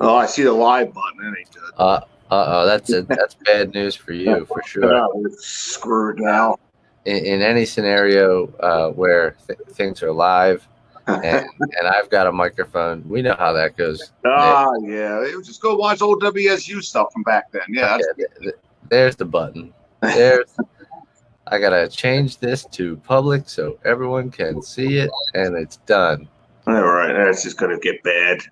Oh, I see the live button. That ain't good. Oh, that's bad news for you for sure. We're screwed now. In any scenario where things are live and I've got a microphone, we know how that goes. Yeah. Just go watch old WSU stuff from back then. Yeah. Okay, there's the button. I gotta change this to public so everyone can see it, and it's done. All right, that's just gonna get bad.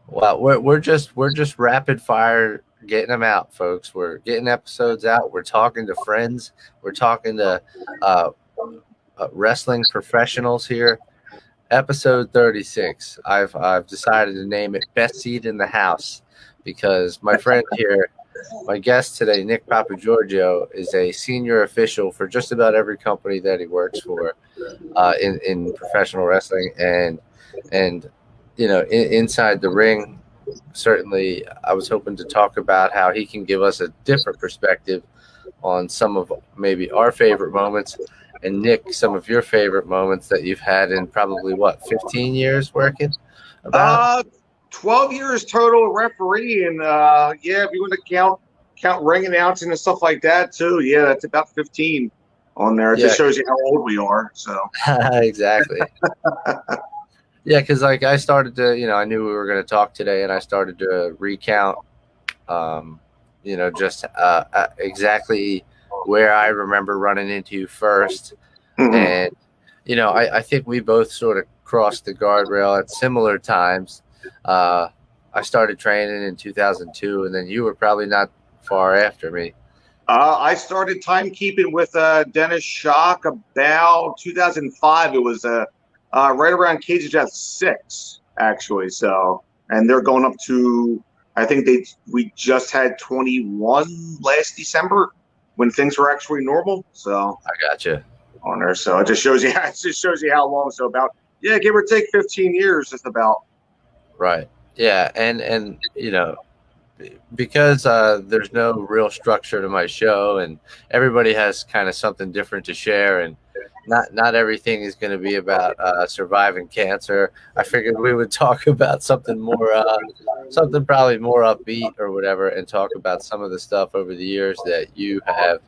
Well, we're just rapid fire getting them out, folks. We're getting episodes out. We're talking to friends. We're talking to wrestling professionals here. Episode 36. I've decided to name it "Best Seat in the House" because my friend here, my guest today, Nick Papagiorgio, is a senior official for just about every company that he works for in professional wrestling, and you know, inside the ring. Certainly, I was hoping to talk about how he can give us a different perspective on some of maybe our favorite moments, and Nick, some of your favorite moments that you've had in probably 15 years working. About 12 years total referee, and yeah, if you want to count ring announcing and stuff like that too, yeah, that's about 15 on there. It just shows you how old we are. So exactly. Yeah, because like I started to, I knew we were going to talk today, and I started to recount, just exactly where I remember running into you first. Mm-hmm. And, I think we both sort of crossed the guardrail at similar times. I started training in 2002, and then you were probably not far after me. I started timekeeping with Dennis Schock about 2005. It was right around Cage of Death 6, actually. So, and they're going up to, I think we just had 21 last December when things were actually normal. So I gotcha on there. So it just shows you how long. So about, yeah, give or take 15 years, just about. Right. Yeah. And because there's no real structure to my show, and everybody has kind of something different to share, and not everything is going to be about surviving cancer. I figured we would talk about something probably more upbeat or whatever, and talk about some of the stuff over the years that you have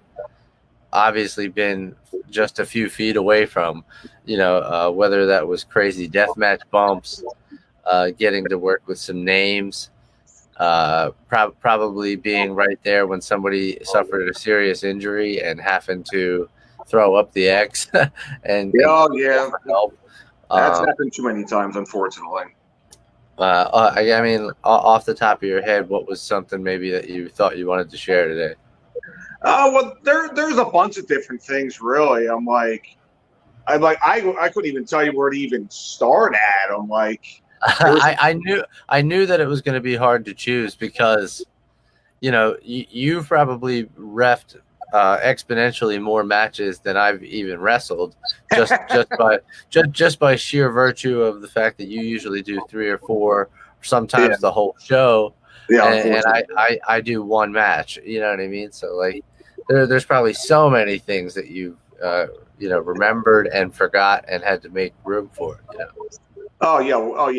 obviously been just a few feet away from, whether that was crazy deathmatch bumps, getting to work with some names, probably being right there when somebody suffered a serious injury and having to throw up the X and help. That's happened too many times, unfortunately. I mean, off the top of your head, what was something maybe that you thought you wanted to share today? Well, there's a bunch of different things, really. I couldn't even tell you where to even start at. I'm like, I knew that it was going to be hard to choose because, you've probably reffed exponentially more matches than I've even wrestled, just by sheer virtue of the fact that you usually do 3 or 4, sometimes the whole show. Yeah, and I do one match. You know what I mean? So like, there's probably so many things that you've remembered and forgot and had to make room for. Oh yeah,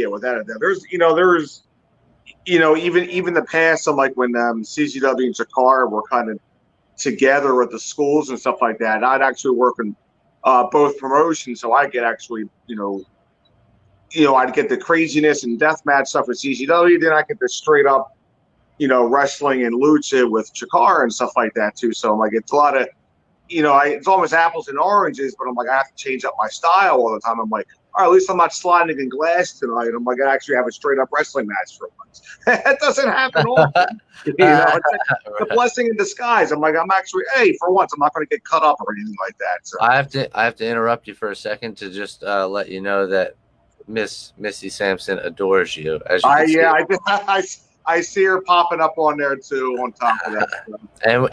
without a doubt. There's even the past. So like when CCW and Jakar were kind of together at the schools and stuff like that, I'd actually work in both promotions, so I get actually I'd get the craziness and deathmatch stuff with CCW, then I get the straight up wrestling and lucha with Jakar and stuff like that too. So I'm like, it's a lot of it's almost apples and oranges, but I'm like, I have to change up my style all the time. I'm like, all right, at least I'm not sliding in glass tonight. I'm like, I actually have a straight up wrestling match for once. That doesn't happen often. It's like a blessing in disguise. I'm like, for once, I'm not going to get cut up or anything like that. So I have to interrupt you for a second to just let you know that Miss Missy Sampson adores you. As you I see her popping up on there too. On top of that, and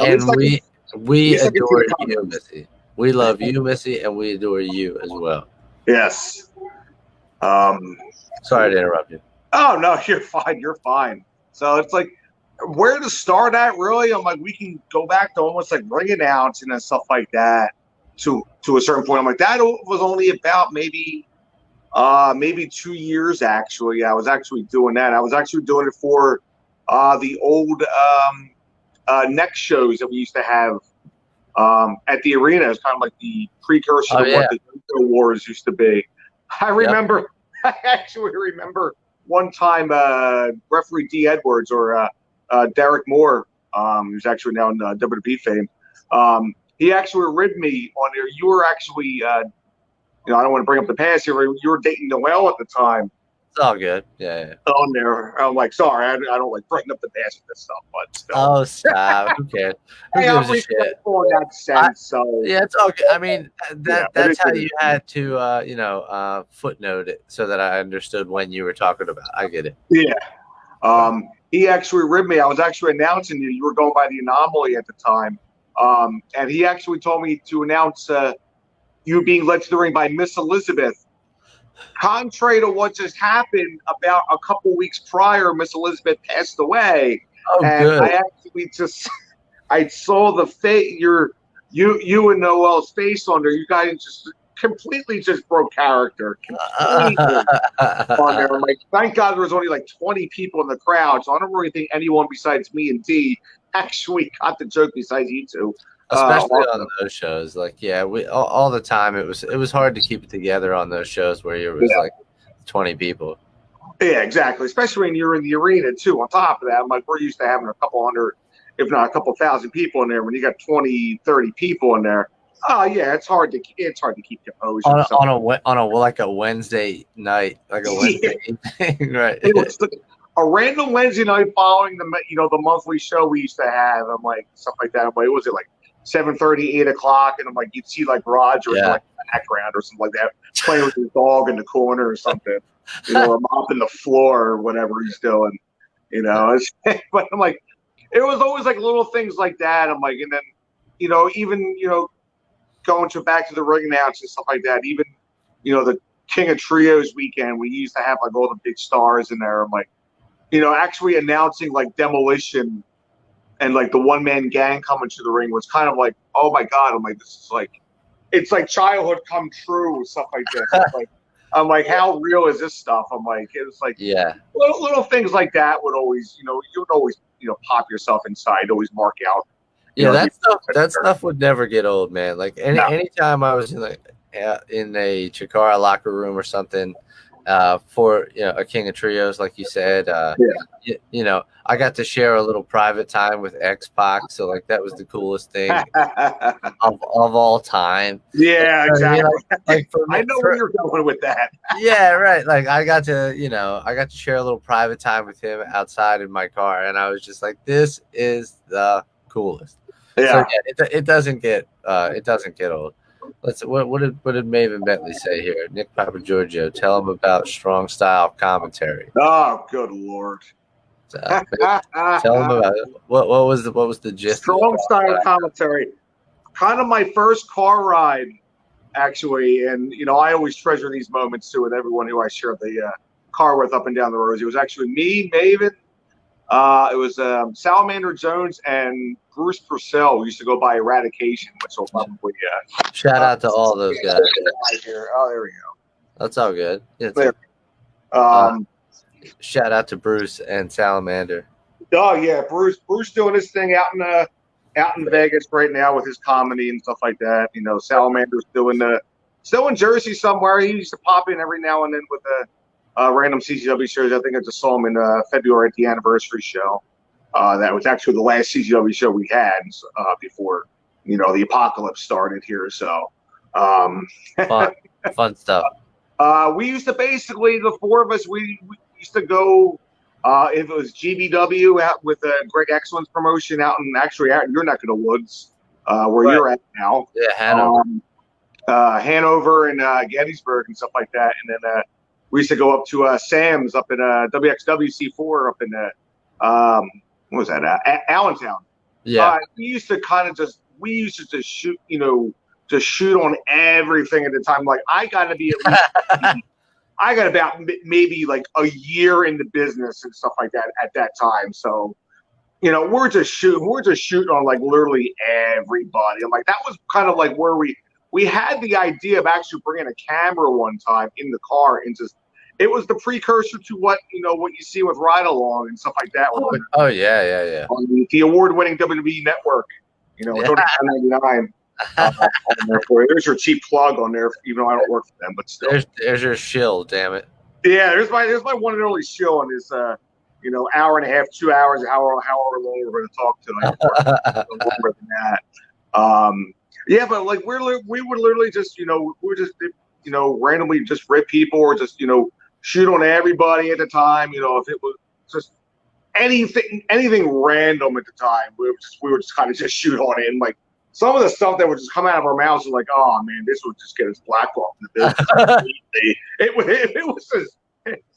we adore you, Missy. We love you, Missy, and we adore you as well. Yes. Sorry to interrupt you. Oh no, you're fine. You're fine. So it's like where to start at, really. I'm like, we can go back to almost like ring announcing and stuff like that to a certain point. I'm like, that was only about maybe maybe 2 years actually. I was actually doing that. I was actually doing it for the old neck shows that we used to have at the arena. It's kind of like the precursor to what the Dojo Wars used to be. I remember, I actually remember one time referee D. Edwards or Derek Moore, who's actually now in WWE fame, he actually ribbed me on there. You were actually, I don't want to bring up the past here, but you were dating Noelle at the time. It's all good. Yeah. On there. I'm like, sorry, I don't like bringing up the past with this stuff, but still. Oh, stop. Who cares? Who gives a shit? On that sense, yeah, it's okay. I mean, that's how you had to, footnote it so that I understood when you were talking about. I get it. Yeah. He actually ribbed me. I was actually announcing you. You were going by the Anomaly at the time. And he actually told me to announce you being led to the ring by Miss Elizabeth. Contrary to what just happened, about a couple weeks prior, Miss Elizabeth passed away. Oh, and good. I actually I saw the face, you and Noelle's face on there. You guys just completely just broke character. Completely on there. I'm like, thank God there was only like 20 people in the crowd, so I don't really think anyone besides me and D actually got the joke besides you two. Especially on those shows, like we all the time. It was hard to keep it together on those shows where it was like 20 people. Yeah, exactly. Especially when you're in the arena too. On top of that, I'm like, we're used to having a couple hundred, if not a couple thousand people in there. When you got 20, 30 people in there, it's hard to keep composure. On a Wednesday night, like a Wednesday evening, right? It was a random Wednesday night following the monthly show we used to have. I'm like stuff like that. I'm like, was it like 7:30, 8 o'clock? And I'm like, you'd see like Roger in like the background or something like that, playing with his dog in the corner or something, or mopping the floor or whatever he's doing, But I'm like, it was always like little things like that. I'm like, and then, even, going back to the ring announce and stuff like that, even, the King of Trios weekend, we used to have like all the big stars in there. I'm like, actually announcing like Demolition and like the one-man gang coming to the ring was kind of like, oh my God. I'm like, this is like, it's like childhood come true, stuff like this. I'm like, how real is this stuff? I'm like, it's like, little things like that would always, you would always, pop yourself inside, always mark out. Yeah, that stuff would never get old, man. Like anytime I was in a Chikara locker room or something, for a King of Trios, like you said, I got to share a little private time with X-Pac, so like that was the coolest thing of all time. Yeah, exactly. I know where you're going with that. Yeah, right. Like I got to share a little private time with him outside in my car, and I was just like, this is the coolest. Yeah. So, it doesn't get old. What did Maven Bentley say here? Nick Papagiorgio, tell him about strong style commentary. Oh, good Lord! Tell him about it. What was the gist? Strong style commentary. Kind of my first car ride, actually, and I always treasure these moments too with everyone who I share the car with up and down the roads. It was actually me, Maven. It was Salamander Jones and Bruce Purcell, who used to go by Eradication, which will probably shout out to all those guys. Oh, there we go. That's all good. Shout out to Bruce and Salamander. Oh yeah, Bruce doing his thing out in Vegas right now with his comedy and stuff like that. Salamander's still in Jersey somewhere. He used to pop in every now and then with random CCW shows. I think I just saw him in February at the anniversary show. That was actually the last CCW show we had before the apocalypse started here. So fun stuff. We used to basically, the four of us, we used to go if it was GBW out with Greg Excellence promotion out in your neck of the woods where you're at now. Yeah, Hanover and Gettysburg and stuff like that, and then we used to go up to Sam's up in WXWC4 up in what was that? Allentown. Yeah. We used to just shoot, just shoot on everything at the time. Like I got to be at least, I got about maybe like a year in the business and stuff like that at that time. So, we're just shooting on like literally everybody. I'm like, that was kind of like where we we had the idea of actually bringing a camera one time in the car and just. It was the precursor to what what you see with Ride Along and stuff like that. Oh yeah. On the award-winning WWE Network, it's only $9.99. There's your cheap plug on there, even though I don't work for them, but still. There's your shill, damn it. Yeah, there's my one and only shill on this hour and a half, 2 hours, however long we're going to talk tonight. More than that. Yeah, but like we would literally just randomly just rip people or just shoot on everybody at the time. If it was just anything random at the time, we would just kind of just shoot on it. And like some of the stuff that would just come out of our mouths was like, oh man, this would just get us blackballed from the business. it was just.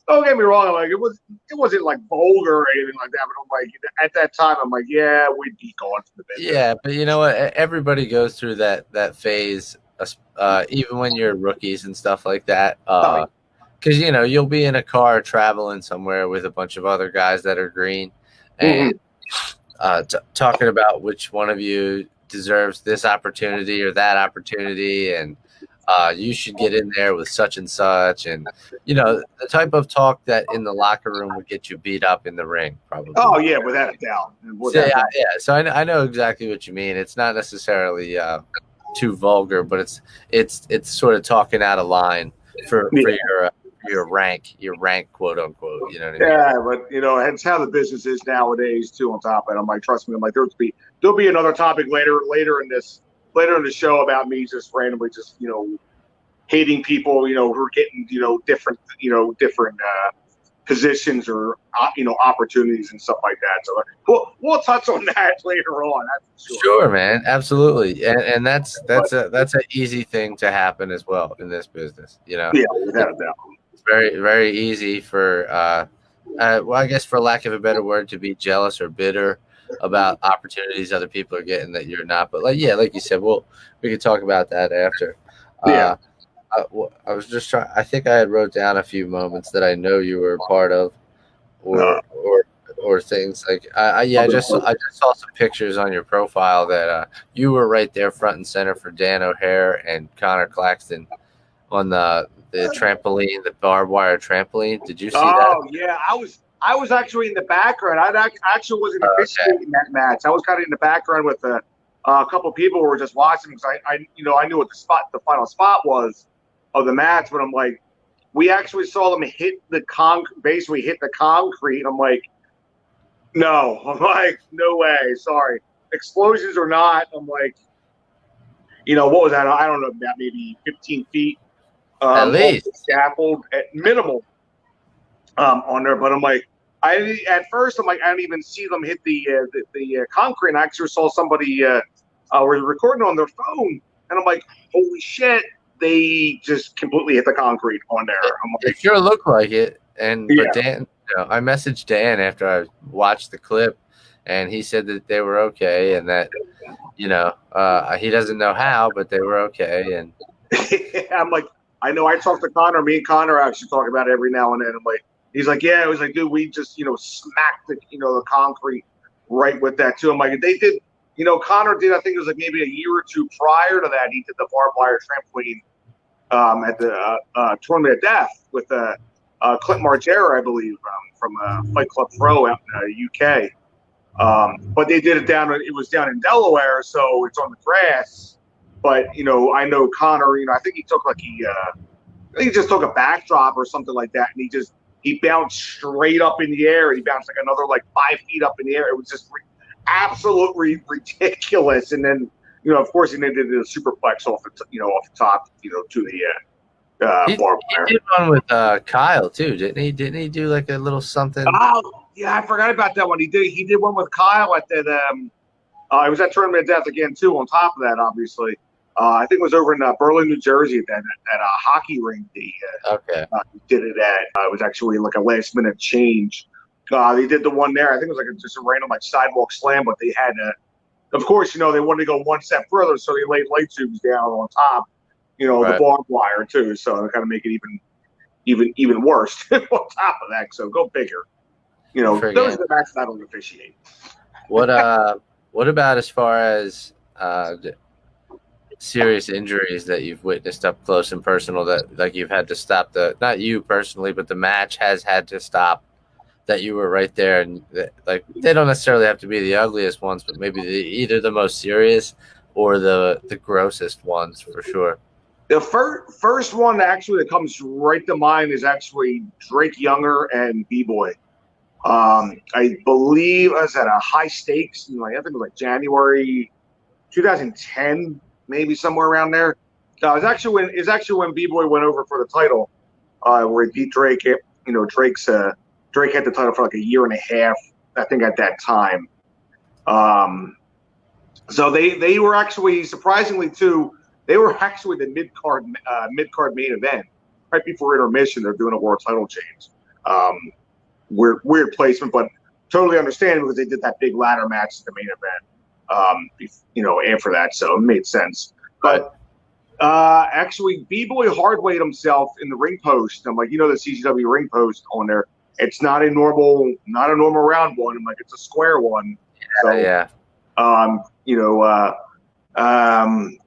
Don't get me wrong. Like it wasn't like vulgar or anything like that. But I'm like, at that time, I'm like, yeah, we'd be gone from the business. Yeah, but you know what? Everybody goes through that phase, even when you're rookies and stuff like that. Because you'll be in a car traveling somewhere with a bunch of other guys that are green, and talking about which one of you deserves this opportunity or that opportunity, and you should get in there with such and such, and the type of talk that in the locker room would get you beat up in the ring, probably. Oh yeah, without a doubt. Yeah. So I know exactly what you mean. It's not necessarily too vulgar, but it's sort of talking out of line for your rank, quote unquote. You know what I mean? Yeah, but it's how the business is nowadays too. On top of it, I'm like, trust me, I'm like, there'll be another topic later in the show about me just randomly just hating people who are getting different positions or opportunities and stuff like that. So we'll touch on that later on. That's for sure, man, absolutely, and that's an easy thing to happen as well in this business. Yeah, without a doubt. It's very, very easy for I guess for lack of a better word, to be jealous or bitter about opportunities other people are getting that you're not. But like you said, we could talk about that after. Yeah. I was just trying. I think I had wrote down a few moments that I know you were a part of, or things like. I just saw some pictures on your profile that you were right there front and center for Dan O'Hare and Connor Claxton on the trampoline, the barbed wire trampoline. Did you see that? Oh yeah, I was actually in the background. I actually wasn't officiating that match. I was kind of in the background with a couple of people who were just watching because I knew what the final spot was of the match. But I'm like, we actually saw them hit the concrete. I'm like, no. I'm like, no way. Sorry. Explosions or not. I'm like, what was that? I don't know, about maybe 15 feet. At least scaffold at minimal on there. But I'm like, at first I'm like, I didn't even see them hit the concrete. And I actually saw somebody was recording on their phone, and I'm like, holy shit, they just completely hit the concrete on there. I'm like, it sure looked like it. And but Dan, I messaged Dan after I watched the clip, and he said that they were okay, and that he doesn't know how, but they were okay. And I'm like, I know. I talked to Connor. Me and Connor actually talk about it every now and then. I'm like, he's like, yeah. It was like, dude, we just smacked the concrete right with that too. I'm like, they did. Connor did. I think it was like maybe a year or two prior to that. He did the barbed wire trampoline at the Tournament of Death with Clint Margera, I believe, from Fight Club Pro out in the UK. But they did it it was down in Delaware, so it's on the grass. But I know Connor. I think he took he just took a backdrop or something like that, and he bounced straight up in the air. And he bounced like another 5 feet up in the air. It was just absolutely ridiculous. And then of course, he did a superplex off the top, to the barbed wire. He did one with Kyle too, didn't he? Didn't he do like a little something? Oh yeah, I forgot about that one. He did one with Kyle at that. It was at Tournament of Death again too. On top of that, obviously, I think it was over in Berlin, New Jersey, at a hockey rink. He did it at. It was actually like a last minute change. They did the one there. I think it was just a random sidewalk slam, but they had of course, they wanted to go one step further, so they laid light tubes down on top, the barbed wire too. So they kind of make it even worse on top of that. So go bigger. Those are the matches I don't officiate. What about as far as serious injuries that you've witnessed up close and personal that like you've had to stop not you personally, but the match has had to stop, that you were right there, and like they don't necessarily have to be the ugliest ones, but maybe either the most serious or the grossest ones for sure. The first one actually that comes right to mind is actually Drake Younger and B-Boy. I believe I was at a high stakes, I think it was like January 2010, maybe somewhere around there. It was actually when B-Boy went over for the title, where he beat Drake. Drake had the title for like a year and a half, I think, at that time. So they were actually, surprisingly too, they were actually the mid card main event. Right before intermission, they're doing a world title change. Weird placement, but totally understand because they did that big ladder match at the main event. After that, so it made sense. But actually, B-Boy hardweight himself in the ring post. I'm like, the CZW ring post on there. It's not a normal round one. I'm like, it's a square one. Yeah.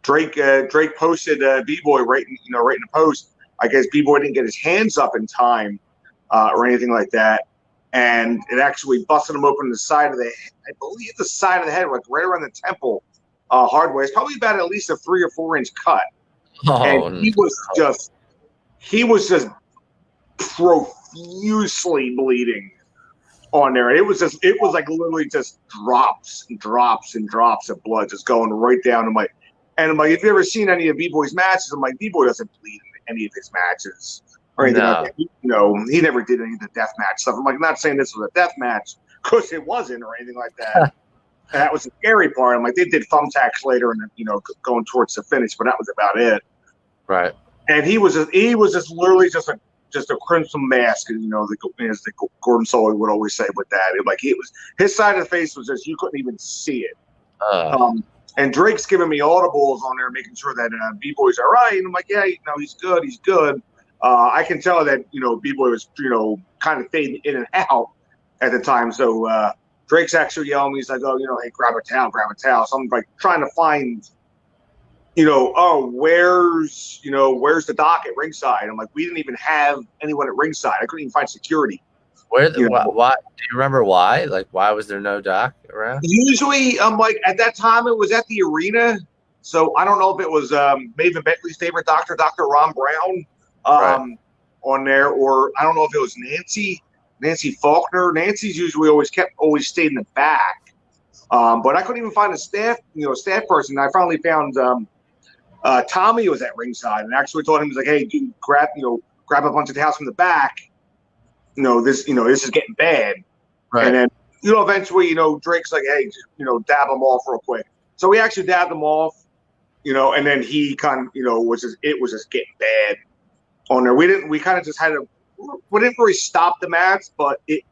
Drake posted B-Boy right in the post. I guess B-Boy didn't get his hands up in time or anything like that, and it actually busted him open the side of the head, like right around the temple. Hardway. It's probably about at least a 3 or 4 inch cut, and he was just profusely bleeding on there. It was like literally just drops and drops and drops of blood just going right down. I'm like, if you've ever seen any of B-Boy's matches, I'm like, B-Boy doesn't bleed in any of his matches or anything like that. He never did any of the death match stuff. I'm like, I'm not saying this was a death match because it wasn't or anything like that. That was the scary part. I'm like, they did thumbtacks later and going towards the finish, but that was about it. Right. And he was just literally just a crimson mask, as the Gordon Sully would always say with that. His side of the face was just, you couldn't even see it. And Drake's giving me audibles on there, making sure that B-Boy's all right. And I'm like, yeah, he's good. I can tell that B-Boy was kind of fading in and out at the time. So Drake's actually yelling me. He's like, oh, hey, grab a towel. So I'm like trying to find, where's the doc at ringside? I'm like, we didn't even have anyone at ringside. I couldn't even find security. Why? Do you remember why? Like, why was there no doc around? Usually, like at that time, it was at the arena. So I don't know if it was Maven Bentley's favorite doctor, Dr. Ron Brown, on there, or I don't know if it was Nancy Faulkner. Nancy's usually always stayed in the back. But I couldn't even find a staff person. I finally found Tommy was at ringside and actually told him, he's like, hey, dude, grab a bunch of towels from the back. This is getting bad. Right. And then, eventually, Drake's like, hey, just, dab them off real quick. So we actually dabbed them off, and then he kind of, it was just getting bad on there. We didn't really stop the match, but it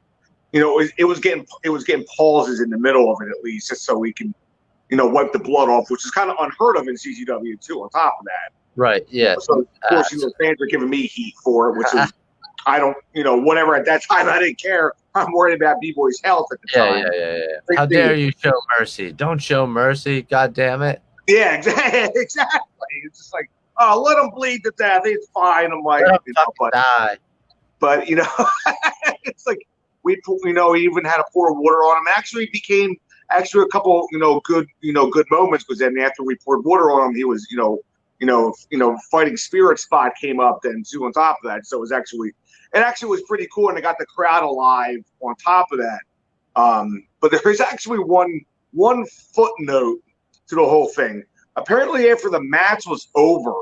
was getting pauses in the middle of it at least, just so we can, wipe the blood off, which is kind of unheard of in CZW too. On top of that, right? Yeah. So of course, fans are giving me heat for it, which is I don't, whatever. At that time, I didn't care. I'm worried about B-Boy's health at the time. Yeah. How dare you show mercy? Don't show mercy. God damn it. Yeah, exactly. It's just like, oh, let him bleed to death. It's fine. I'm like, die. But it's like we even had to pour water on him. Actually, became a couple good moments, because then after we poured water on him, he was fighting spirit spot came up then too on top of that. So it actually was pretty cool, and it got the crowd alive on top of that. But there's actually one footnote to the whole thing. Apparently, after the match was over,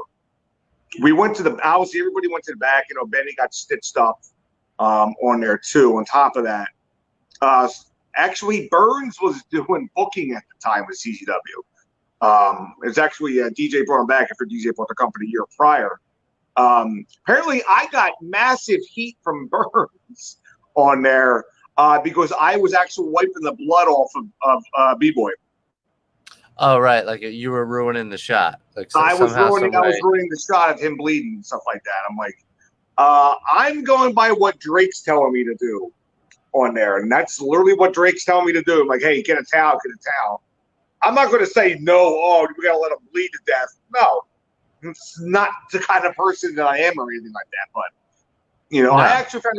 we went to everybody went to the back. Benny got stitched up on there too. On top of that, actually Burns was doing booking at the time with CZW. It's actually DJ brought him back after DJ bought the company a year prior. Apparently, I got massive heat from Burns on there because I was actually wiping the blood off of B-Boy. Oh, right. Like you were ruining the shot. Like I was ruining the shot of him bleeding and stuff like that. I'm like, I'm going by what Drake's telling me to do on there. And that's literally what Drake's telling me to do. I'm like, hey, get a towel. I'm not going to say no. Oh, we got to let him bleed to death. no, it's not the kind of person that I am or anything like that. But No. I actually found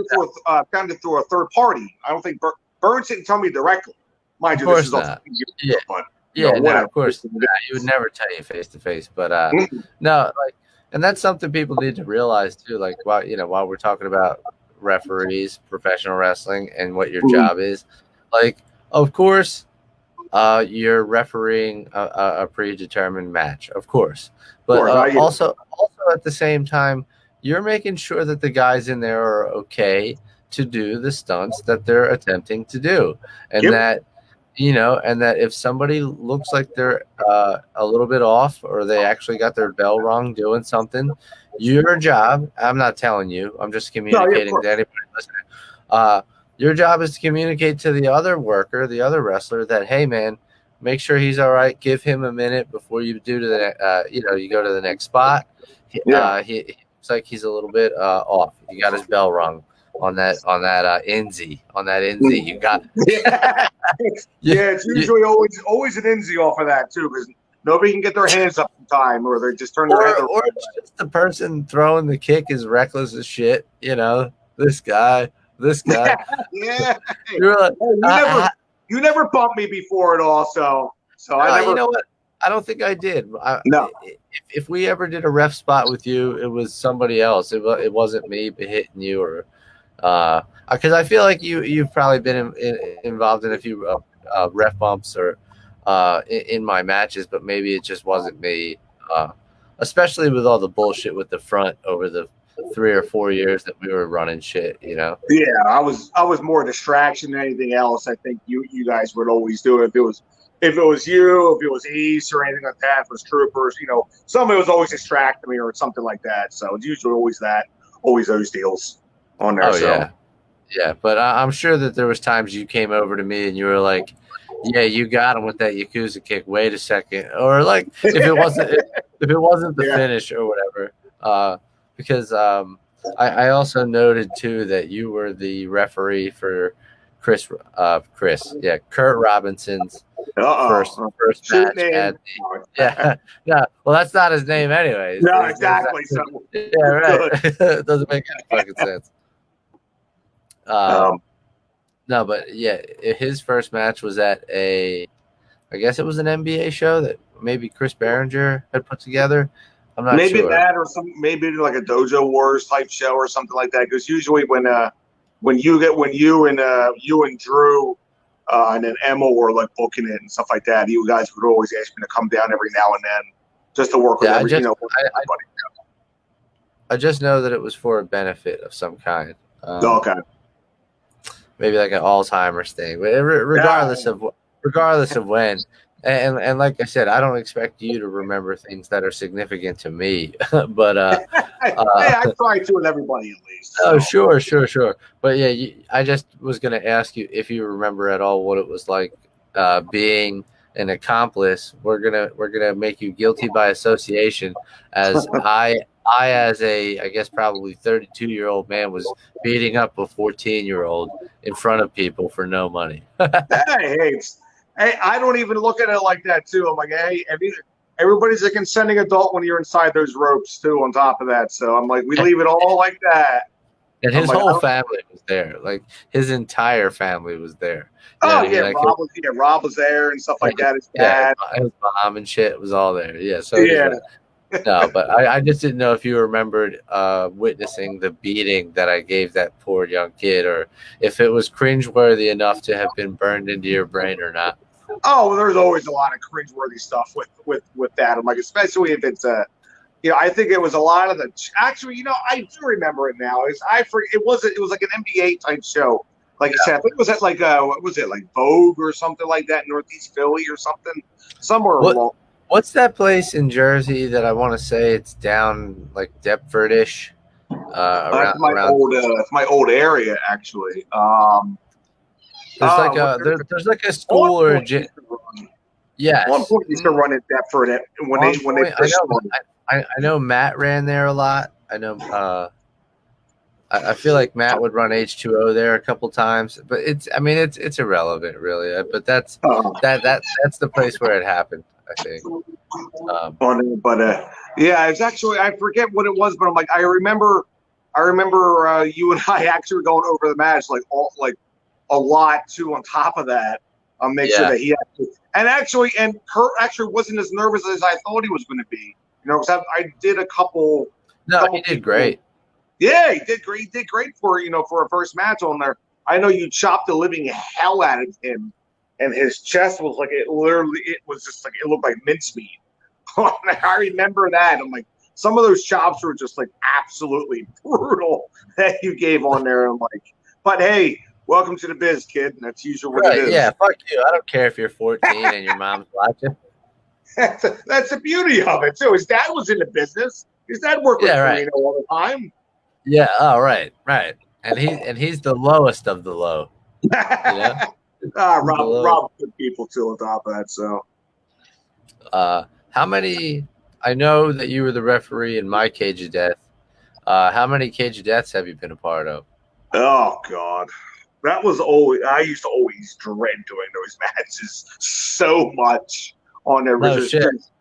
it through a third party. I don't think Burns didn't tell me directly. Mind Of you, this course is also not. yeah, but Yeah, no, whatever. of course. Nah, you would never tell you face to face, but no, like, and that's something people need to realize too. Like, while we're talking about referees, professional wrestling, and what your job is, like, of course, you're refereeing a predetermined match, of course, but also at the same time, you're making sure that the guys in there are okay to do the stunts that they're attempting to do, and that. And that if somebody looks like they're a little bit off or they actually got their bell rung doing something, your job, I'm not telling you, I'm just communicating to anybody listening. Your job is to communicate to the other worker, the other wrestler, that, hey, man, make sure he's all right. Give him a minute before you do you go to the next spot. He looks like he's a little bit off. He got his bell rung. On that NZ you got it's usually always an NZ off of that too, because nobody can get their hands up in time, or they just turn their head. Or it's just the person throwing the kick is reckless as shit. This guy. Yeah, You're like, you never bumped me before at all, so I never. You know what? I don't think I did. No. If we ever did a ref spot with you, it was somebody else. It wasn't me hitting you or. Because I feel like you've probably been involved in a few ref bumps or in my matches, but maybe it just wasn't me. Especially with all the bullshit with the front over the 3 or 4 years that we were running shit. Yeah, I was more distraction than anything else. I think you guys would always do it if it was you, if it was Ace or anything like that, if it was Troopers. Somebody was always distracting me or something like that. So it's usually always those deals. On there, yeah, but I'm sure that there was times you came over to me and you were like, "Yeah, you got him with that Yakuza kick." Wait a second, or like if it wasn't the finish or whatever. Because I also noted too that you were the referee for Kurt Robinson's first match. Yeah. Well, that's not his name, anyways. No, exactly. Yeah, right. It doesn't make any fucking sense. No, but yeah, his first match was at I guess it was an NBA show that maybe Chris Behringer had put together. I'm not maybe sure. Maybe that or maybe like a Dojo Wars type show or something like that. Because usually when you and Drew and then Emma were like booking it and stuff like that, you guys would always ask me to come down every now and then just to work with everybody. I just know that it was for a benefit of some kind. Okay. Maybe like an Alzheimer's thing, but regardless of when, and like I said, I don't expect you to remember things that are significant to me, but I try to with everybody at least. So. Oh, sure. But yeah, I just was going to ask you if you remember at all what it was like being an accomplice. We're gonna make you guilty by association, as I as I guess probably 32-year-old man was beating up a 14-year-old in front of people for no money. Hey, I don't even look at it like that too. I'm like, hey, everybody's a consenting adult when you're inside those ropes too. On top of that, so I'm like, we leave it all like that. And his whole family was there. Like his entire family was there. Rob was there and stuff like that. His dad, his mom and shit was all there. Yeah. So no, but I just didn't know if you remembered witnessing the beating that I gave that poor young kid, or if it was cringeworthy enough to have been burned into your brain or not. Oh, well, there's always a lot of cringeworthy stuff with that. I'm like, especially if it's I think it was a lot of the. Actually, I do remember it now. It was like an NBA type show. Like you said, I think it was at like what was it, like Vogue or something like that, Northeast Philly or something, somewhere along. What's that place in Jersey that I want to say it's down like Deptford-ish? That's my old area, actually. There's like a school or a gym. Yeah. One point used to run in Deptford when they first started. I know Matt ran there a lot. I know. I feel like Matt would run H2O there a couple times, but it's irrelevant really. But that's the place where it happened. I think. Yeah, it's actually I forget what it was, but I'm like I remember you and I actually going over the match like a lot too. On top of that, make sure that he and Kurt actually wasn't as nervous as I thought he was going to be. You know, because I did a couple. No, he did great. Yeah, he did great. He did great for for a first match on there. I know you chopped the living hell out of him, and his chest was like it was just like it looked like mincemeat. I remember that. I'm like, some of those chops were just like absolutely brutal that you gave on there. I'm like, but hey, welcome to the biz, kid. That's usually what it is. Yeah, fuck you. I don't care if you're 14 and your mom's watching. That's the beauty of it too. His dad was in the business. His dad worked with Torino all the time. Yeah. Oh, right. And he's the lowest of the low. Yeah. Rob good people too on top of that. So, how many? I know that you were the referee in my Cage of Death. How many Cage of Deaths have you been a part of? Oh God, that was always. I used to always dread doing those matches so much on their resistance.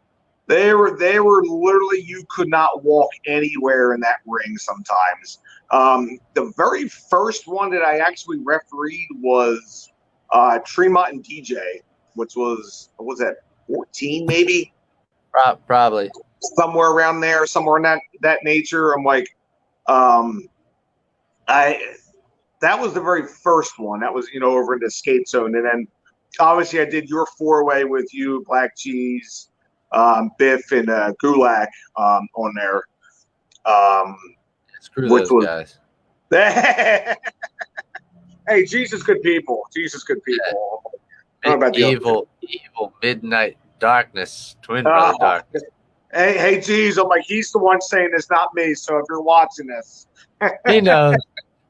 They were literally you could not walk anywhere in that ring sometimes. The very first one that I actually refereed was Tremont and DJ, which was what was that 14 maybe? Probably somewhere around there, somewhere in that nature. I'm like, that was the very first one. That was over in the skate zone, and then obviously I did your 4-way with you, Black Cheese, Biff, and Gulak on there. Screw those guys. Hey, Jesus, good people. Jesus, good people. Yeah. Evil midnight darkness, twin brother darkness. Hey, geez, I'm like, he's the one saying it's not me. So if you're watching this, he knows.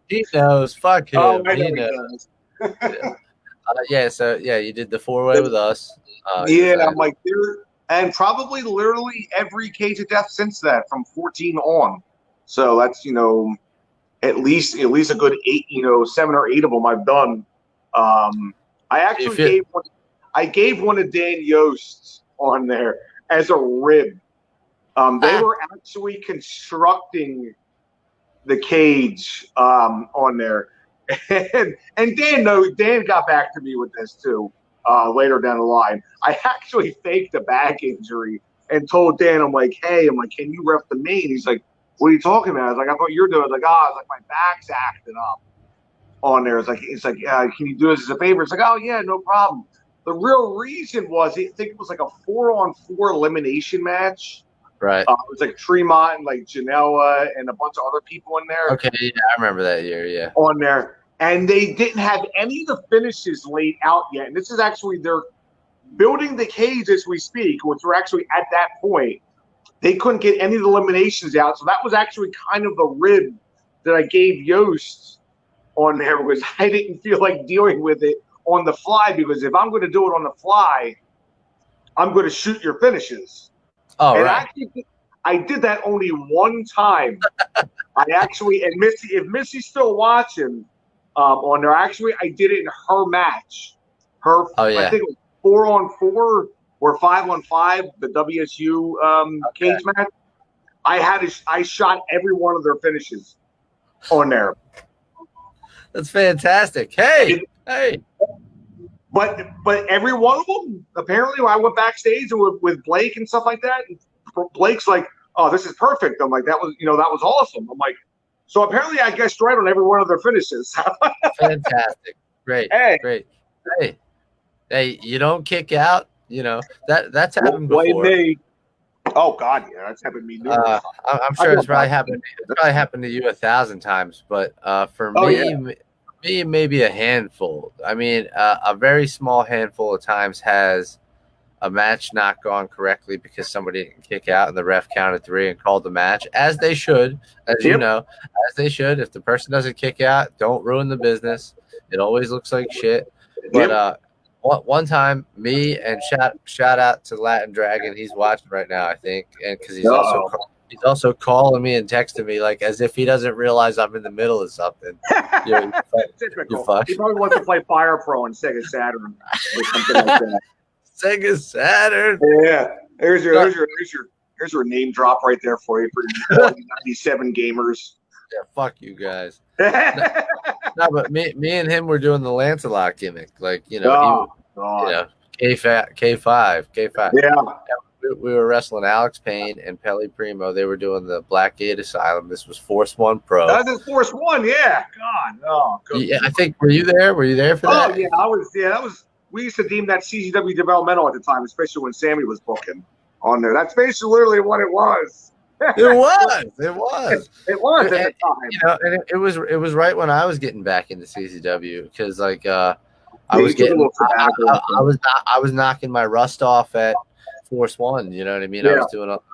He knows. Fuck him. Oh, he knows. So you did the 4-way with us. I'm like, and probably literally every Cage of Death since that, from 14 on. So that's at least a good 8, 7 or 8 of them I've done. I actually gave one to Dan Yost on there as a rib. They were actually constructing the cage on there, and Dan got back to me with this too later down the line. I actually faked a back injury and told Dan, I'm like, can you ref the main? He's like, what are you talking about? I was like, I thought you were doing. I was like, my back's acting up on there. It's like, can you do this as a favor? It's like, oh yeah, no problem. The real reason was I think it was like a 4-on-4 elimination match. Right. It was like Tremont and like Janela and a bunch of other people in there. Okay, yeah, I remember that year, yeah. On there. And they didn't have any of the finishes laid out yet. And this is actually, they're building the cage as we speak, which we're actually at that point. They couldn't get any of the eliminations out. So that was actually kind of the rib that I gave Yost on there, because I didn't feel like dealing with it on the fly, because if I'm going to do it on the fly, I'm going to shoot your finishes. Oh, and right. I did that only one time. And Missy, if Missy's still watching on there, actually I did it in her match. I think it was 4-on-4 or 5-on-5, the WSU cage match. I shot every one of their finishes on there. That's fantastic. Hey. But every one of them, apparently, when I went backstage with Blake and stuff like that, and Blake's like, "Oh, this is perfect." I'm like, "That was awesome." I'm like, so apparently, I guessed right on every one of their finishes. Fantastic, great, great. Hey, you don't kick out. That's happened before. Me. Oh God, yeah, that's happened to me. I'm sure it's probably happened. It's probably happened to you 1,000 times, but for me. Me, maybe a handful. I mean, a very small handful of times has a match not gone correctly because somebody didn't kick out and the ref counted 3 and called the match, as they should, as they should. If the person doesn't kick out, don't ruin the business. It always looks like shit. But one time, me and shout out to Latin Dragon. He's watching right now, I think, and because he's also calling me and texting me like as if he doesn't realize I'm in the middle of something. Typical. He probably wants to play Fire Pro on Sega Saturn or something like that. Sega Saturn. Yeah, here's your name drop right there for you for 97 gamers. Yeah, fuck you guys. No, but me and him were doing the Lancelot gimmick, like Oh, God. K5. Yeah. We were wrestling Alex Payne and Pelly Primo. They were doing the Blackgate Asylum. This was Force One Pro. That was Force One. Yeah. God. Oh. Yeah, I think were you there? Were you there for that? Oh yeah, I was. Yeah, that was. We used to deem that CZW developmental at the time, especially when Sammy was booking on there. That's basically literally what it was. It was. It was. It was at the time. And it was right when I was getting back into CZW because like I was knocking my rust off at Force One. You know what I mean? Yeah. I was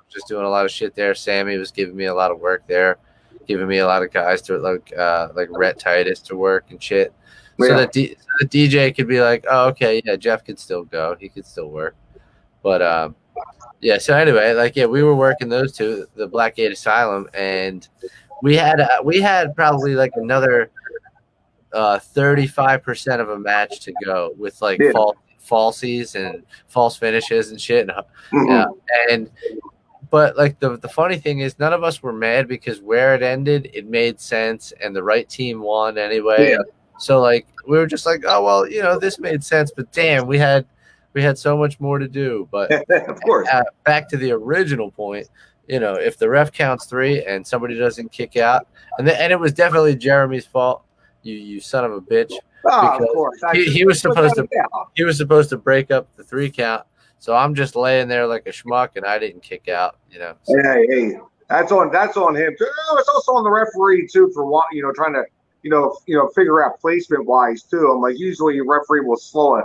just doing a lot of shit there. Sammy was giving me a lot of work there, giving me a lot of guys to like Rhett Titus to work and shit. So that the DJ could be like, oh, okay, yeah, Jeff could still go. He could still work. But yeah, so anyway, like, yeah, we were working those two, the Blackgate Asylum, and we had probably like another 35% of a match to go with like falsies and false finishes and shit. But like the funny thing is none of us were mad because where it ended, it made sense and the right team won anyway. Yeah. So like we were just like, oh well, this made sense, but damn, we had so much more to do. But of course, back to the original point, if the ref counts 3 and somebody doesn't kick out, and it was definitely Jeremy's fault, you son of a bitch. Oh, of course. He was supposed to break up the 3 count. So I'm just laying there like a schmuck, and I didn't kick out. So. Hey, that's on him. It's also on the referee too for trying to figure out placement wise too. I'm like, usually a referee will slow a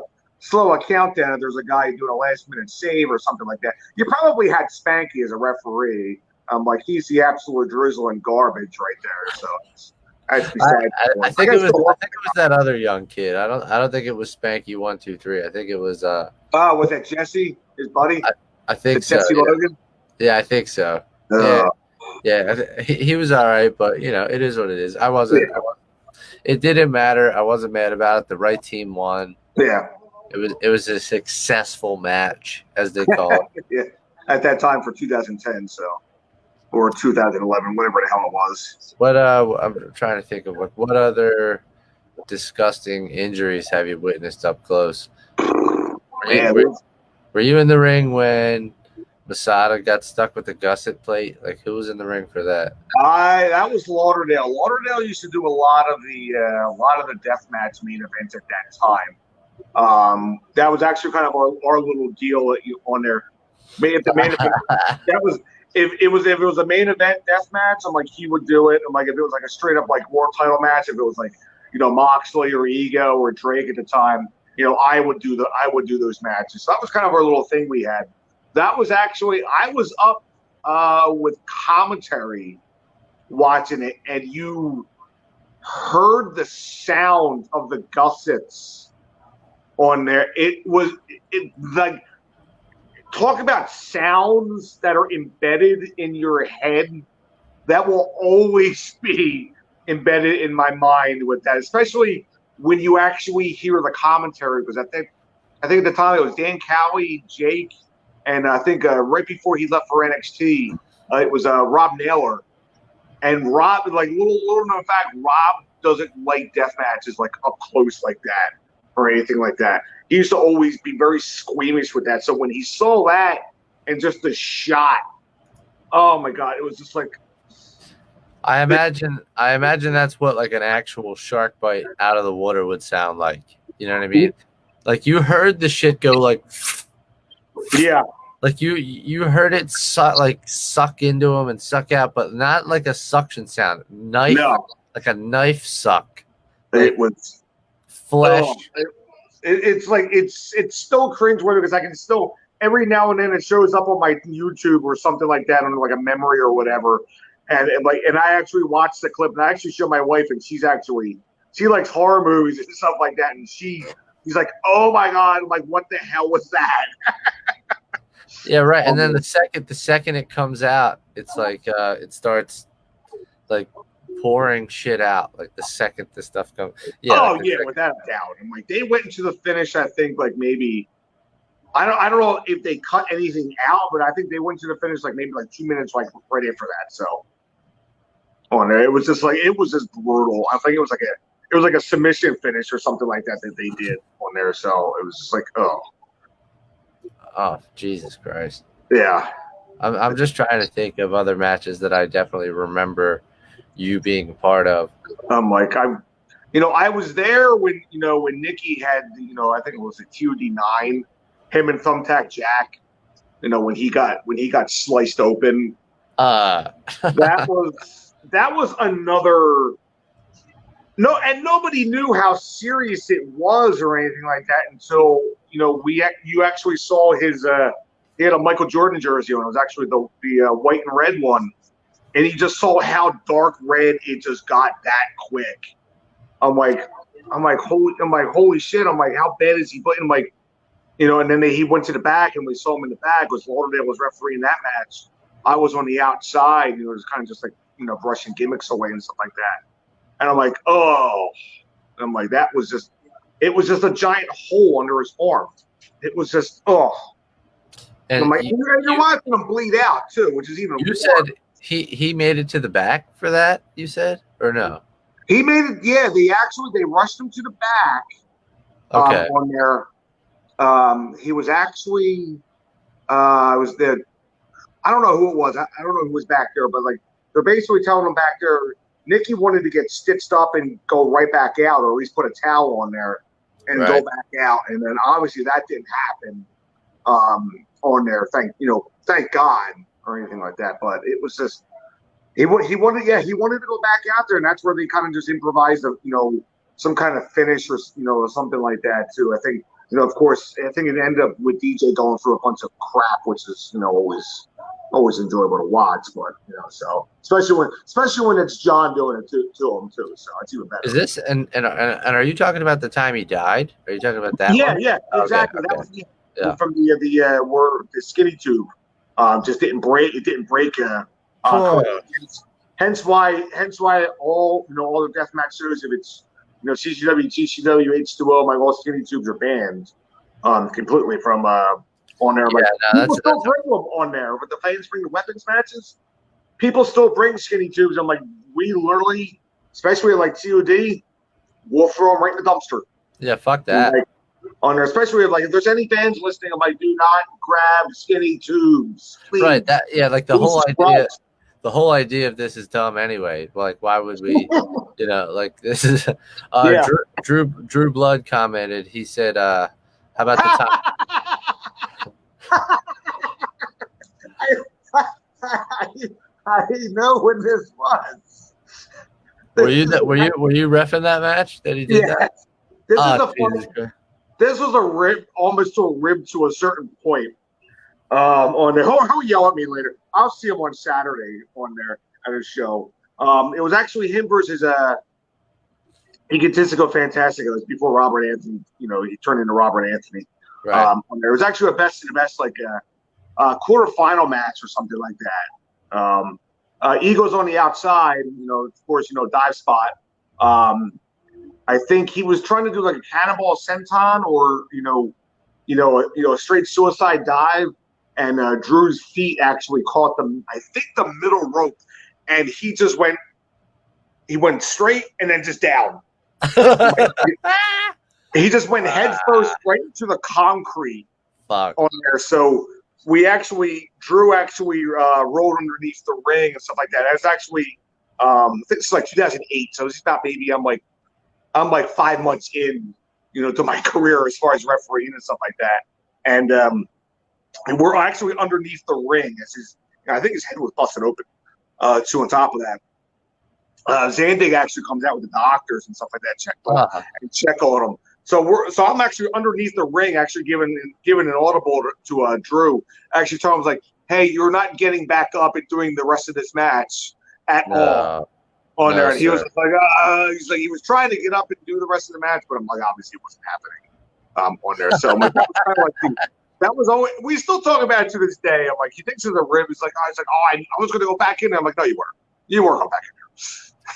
countdown if there's a guy doing a last minute save or something like that. You probably had Spanky as a referee. I'm like, he's the absolute drizzle and garbage right there. So that's beside. I think it was that other young kid. I don't think it was Spanky 1 2 3. I think it was was that Jesse, his buddy? I think so. Jesse Logan? Yeah, I think so. Yeah, he was all right, but it is what it is. It didn't matter. I wasn't mad about it. The right team won. Yeah. It was a successful match, as they call it. Yeah. At that time for 2010, or 2011, whatever the hell it was. What I'm trying to think of what other disgusting injuries have you witnessed up close? Were you in the ring when Masada got stuck with the gusset plate? Like, who was in the ring for that? That was Lauderdale. Lauderdale used to do a lot of the deathmatch main events at that time. That was actually kind of our little deal on there. If it was a main event deathmatch, I'm like, he would do it. I'm like, if it was like a straight up like world title match, if it was like Moxley or Ego or Drake at the time, I would do those matches. So that was kind of our little thing we had. That was actually, I was up with commentary watching it, and you heard the sound of the gussets on there. It like, talk about sounds that are embedded in your head that will always be embedded in my mind with that, especially when you actually hear the commentary, because I think at the time it was Dan Cowie, Jake, and I think right before he left for NXT, it was Rob Naylor. And Rob, like, little known fact, Rob doesn't like death matches like up close like that or anything like that. He used to always be very squeamish with that. So when he saw that and just the shot, oh my God, it was just like. I imagine that's what like an actual shark bite out of the water would sound like. You know what I mean? Like, you heard the shit go like. Yeah. Like you heard it suck into him and suck out, but not like a suction sound. Like a knife suck. It was flesh. It's like it's still cringeworthy because I can still every now and then it shows up on my YouTube or something like that on like a memory or whatever, and I actually watched the clip and I actually show my wife and she likes horror movies and stuff like that, and she's like, oh my God, I'm like, what the hell was that? Yeah, right. And then the second it comes out, it's like it starts like pouring shit out. Like the second the stuff comes. Yeah. Oh yeah, without a doubt. And like they went into the finish, I think like maybe I don't know if they cut anything out, but I think they went to the finish like maybe like 2 minutes right after that. So on there, it was just brutal. I think it was like a submission finish or something like that they did on there. So it was just like, oh, Jesus Christ. Yeah. I'm just trying to think of other matches that I definitely remember you being a part of. I'm like, I was there when Nikki had, I think it was a TOD9, him and Thumbtack Jack, when he got sliced open. That was another. No, and nobody knew how serious it was or anything like that until you actually saw his. He had a Michael Jordan jersey on. It was actually the white and red one, and he just saw how dark red it just got that quick. I'm like, holy shit! I'm like, how bad is he? But I'm like, and then he went to the back, and we saw him in the back. Because Lauderdale was refereeing that match. I was on the outside, and it was kind of just like brushing gimmicks away and stuff like that. And I'm like, oh, and I'm like, it was just a giant hole under his arm. It was just, oh. And I'm like, you're watching him bleed out too, which is even. You said he made it to the back for that. You said, or no? He made it. Yeah, they rushed him to the back. Okay. On there, he was actually. I was there. I don't know who it was. I don't know who was back there, but like they're basically telling him back there. Nikki wanted to get stitched up and go right back out, or at least put a towel on there and go back out. And then obviously that didn't happen on there. Thank God, or anything like that. But it was just he wanted to go back out there, and that's where they kind of just improvised some kind of finish or something like that too. I think of course I think it ended up with DJ going through a bunch of crap, which is always enjoyable to watch, but so especially when it's John doing it to him too, so it's even better. Is this and are you talking about the time he died? Are you talking about that? Yeah, exactly. Okay. That was from the skinny tube. Just didn't break. It didn't break. Hence why all the deathmatch shows, if it's CCW, GCW, H2O, my all skinny tubes are banned completely from on there. People still bring them on there, but the fans bring the weapons matches. People still bring skinny tubes. I'm like, we literally, especially like COD, we'll throw them right in the dumpster. Yeah, fuck that. On there, especially if there's any fans listening, I'm like, do not grab skinny tubes, please. Right. The whole idea of this is dumb anyway. Like, why would we? This is. Drew Blood commented. He said, "How about the time?" I know when this was. Were you reffing that match that he did that? This was a rib, almost to a rib to a certain point. On there, he'll yell at me later. I'll see him on Saturday on there at his show. It was actually him versus Egotistical Fantastic. It was before Robert Anthony. He turned into Robert Anthony. Right. There was actually a best of the best, like a quarterfinal match or something like that. Ego's on the outside, of course, dive spot. I think he was trying to do like a cannonball senton or a straight suicide dive, and Drew's feet actually caught I think the middle rope, and he went straight and then just down. He just went head first right into the concrete on there. So Drew actually rolled underneath the ring and stuff like that. That's actually, I think it's like 2008. So it's about maybe I'm like 5 months in, to my career as far as refereeing and stuff like that. And we're actually underneath the ring. I think his head was busted open. Too on top of that. Zandig actually comes out with the doctors and stuff like that, check on him. So I'm actually underneath the ring, actually giving an audible to Drew. Actually telling him, like, hey, you're not getting back up and doing the rest of this match at all on there. And he was like, he was trying to get up and do the rest of the match, but I'm like, obviously it wasn't happening on there. So that was kind of like that was always, we still talk about it to this day. I'm like, he thinks it's a rib. He's like, I was going to go back in there. I'm like, no, you weren't. You weren't going back in there.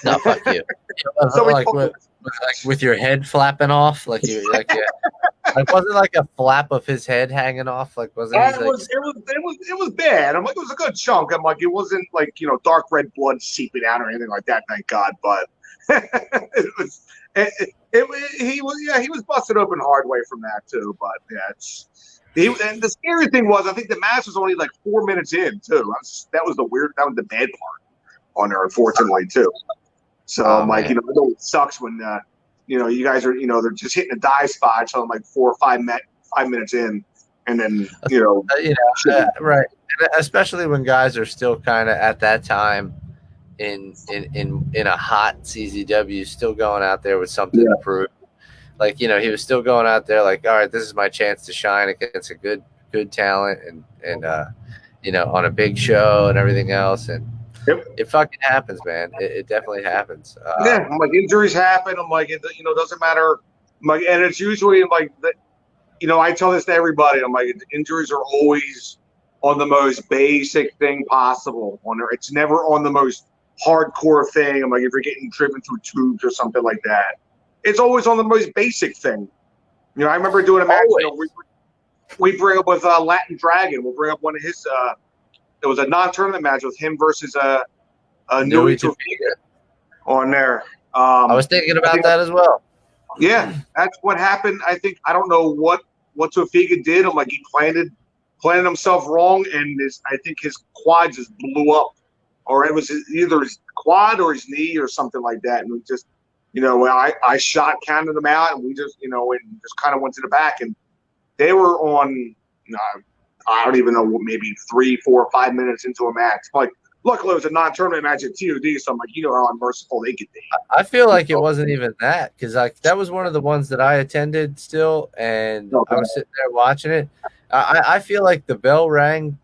No, fuck you. So Like with your head flapping off, like like wasn't like a flap of his head hanging off, like wasn't he like? It was bad. I'm like, it was a good chunk. I'm like, it wasn't like dark red blood seeping out or anything like that. Thank God, but it was. He was busted open hard way from that too. But yeah, and the scary thing was, I think the match was only like 4 minutes in too. That was the bad part on there, unfortunately too. So I'm like, I know it sucks when you guys are they're just hitting a dive spot, so I'm like 4 or 5 minutes in, and then right, and especially when guys are still kind of at that time in a hot CZW, still going out there with something to prove. Like he was still going out there like, all right, this is my chance to shine against a good talent and on a big show and everything else. And it fucking happens, man. It definitely happens. I'm like, injuries happen. I'm like, it doesn't matter. I'm like, and it's usually like that. I tell this to everybody. I'm like, injuries are always on the most basic thing possible. It's never on the most hardcore thing. I'm like, if you're getting driven through tubes or something like that, it's always on the most basic thing. I remember doing a match. We bring up with Latin Dragon. We'll bring up one of his. It was a non-tournament match with him versus Nui Tofiga on there. I was thinking about that as well. Yeah, that's what happened. I don't know what Tofiga did. I'm like, he planted himself wrong, and I think his quad just blew up, or it was either his quad or his knee or something like that. And we just, I shot counted them out, and we just, and just kind of went to the back, and they were on. I don't even know, maybe 3, 4, 5 minutes into a match. Like, luckily it was a non-tournament match at TOD, so I'm like, how unmerciful they could be. I feel like it wasn't even that, because like that was one of the ones that I attended still, and I was sitting there watching it. I feel like the bell rang.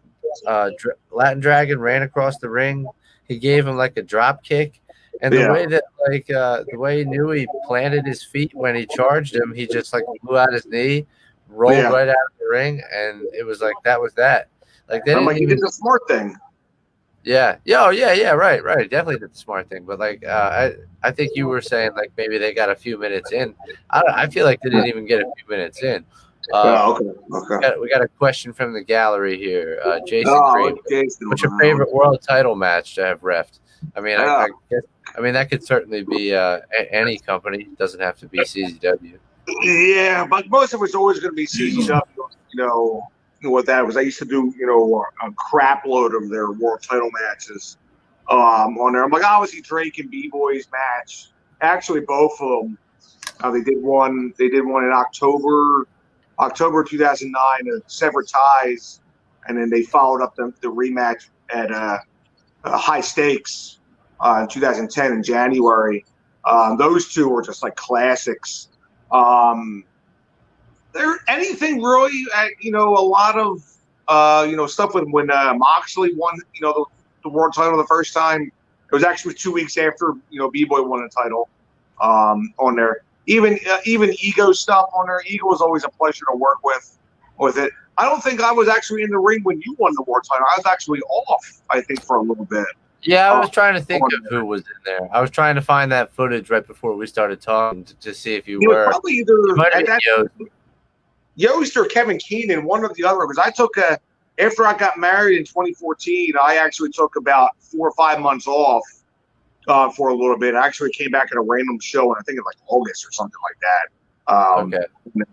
Latin Dragon ran across the ring. He gave him like a drop kick, and the way that the way Nui planted his feet when he charged him, he just like blew out his knee, rolled right out of the ring, and it was like that was that. Like they didn't he did the smart thing. Yeah. Right. Definitely did the smart thing. But like, I think you were saying like maybe they got a few minutes in. I feel like they didn't even get a few minutes in. Okay. We got a question from the gallery here. Jason Green, what's your favorite world title match to have refed? I mean, I guess that could certainly be any company. It doesn't have to be CZW. Yeah, but most of it's always going to be CZW. What that was, I used to do, a crap load of their world title matches on there. I'm like, obviously Drake and B-Boy's match. Actually, both of them. They did one in October 2009 at Severed Ties, and then they followed up the rematch at High Stakes in 2010 in January. Those two were just like classics. There anything really, a lot of stuff when Moxley won, the world title the first time. It was actually 2 weeks after B-Boy won the title on there. Even Ego stuff on there. Ego was always a pleasure to work with it. I don't think I was actually in the ring when you won the world title. I was actually off, I think, for a little bit. Yeah, I was trying to think of who was in there. I was trying to find that footage right before we started talking to see if you were. Probably either Yost or Kevin Keenan, one or the other. Because I took after I got married in 2014, I actually took about 4 or 5 months off for a little bit. I actually came back at a random show, and I think in like August or something like that. Okay.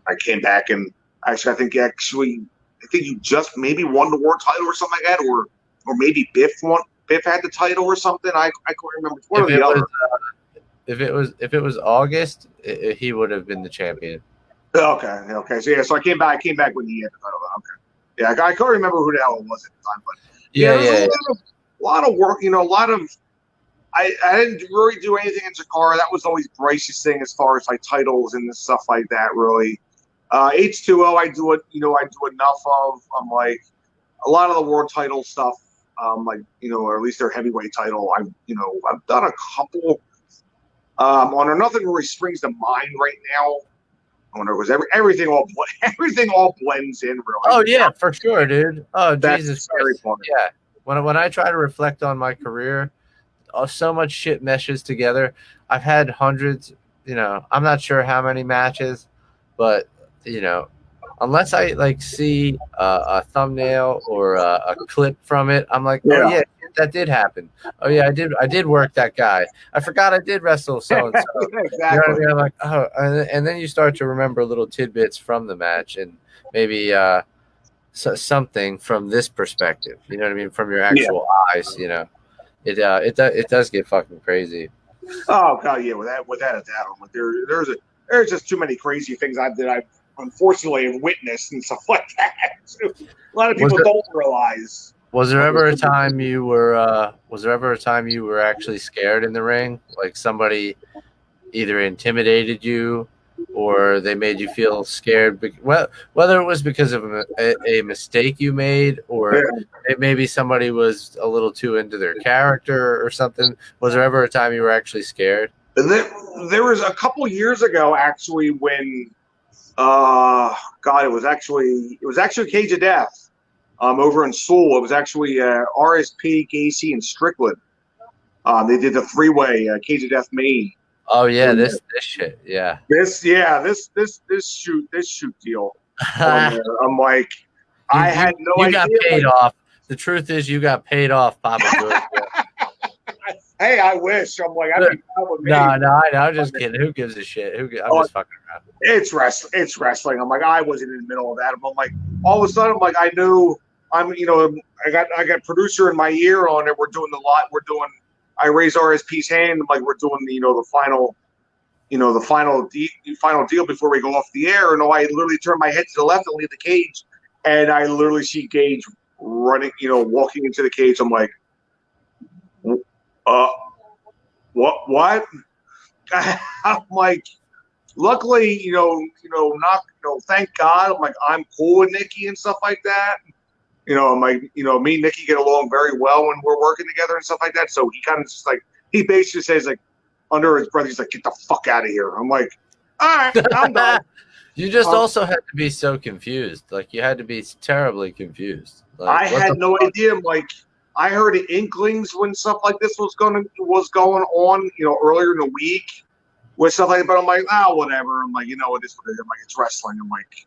I came back, and I think you just maybe won the world title or something like that, or maybe Biff had the title or something. I can't remember. One or the other. If it was August, he would have been the champion. Okay. So I came back when he had the title. Okay. Yeah, I can't remember who the hell it was at the time, but a lot of work. A lot of. I didn't really do anything in Jakara. That was always Bryce's thing as far as like titles and stuff like that. Really, H2O I do it. I do enough of. I'm like a lot of the world title stuff. Or at least their heavyweight title. I've done a couple. On there, nothing really springs to mind right now. When it was everything all blends in really. Oh yeah, for sure, dude. Oh Jesus Christ. Yeah. When I try to reflect on my career, so much shit meshes together. I've had hundreds, I'm not sure how many matches, but unless I like see a thumbnail or a clip from it, I'm like, oh Yeah. yeah, that did happen. Oh yeah, I did work that guy. I forgot I did wrestle so and so. Exactly. You know what I mean? I'm like, oh, and then you start to remember little tidbits from the match and maybe something from this perspective. You know what I mean? From your actual eyes. It does get fucking crazy. Oh god, yeah, without a doubt. Like there's just too many crazy things that I've unfortunately have witnessed and stuff like that. A lot of people don't realize. Was there ever a time you were? Was there ever a time you were actually scared in the ring? Like somebody either intimidated you, or they made you feel scared. Whether it was because of a mistake you made, or maybe somebody was a little too into their character or something. Was there ever a time you were actually scared? There was a couple years ago, actually, when God, it was actually Cage of Death. Over in Seoul, it was actually RSP, Gacy, and Strickland. They did the three-way Cage of Death main. Oh yeah, this shit, yeah. This shoot deal. I'm like, I had no idea. You got paid off. The truth is, you got paid off, Papagiorgio. Hey, I wish. I'm like, I'd be proud with me. No, I'm just kidding. Who gives a shit? I'm just fucking around. It's wrestling. I'm like, I wasn't in the middle of that. I'm like, all of a sudden, I'm like, I knew. I got producer in my ear on it. We're doing the lot. I raise RSP's hand. I'm like, we're doing the final deal before we go off the air. And I literally turn my head to the left and leave the cage, and I literally see Gage running, walking into the cage. I'm like, what? I'm like, luckily, thank God. I'm like, I'm cool with Nikki and stuff like that. I'm like, me and Nikki get along very well when we're working together and stuff like that. So he kind of just like, he basically says like, under his breath, he's like, get the fuck out of here. I'm like, all right, I'm done. You just also had to be so confused. Like, you had to be terribly confused. Like, I had no idea. I'm like, I heard inklings when stuff like this was going on, earlier in the week with stuff like that. But I'm like, whatever. I'm like, it is what it is. I'm like, it's wrestling. I'm like,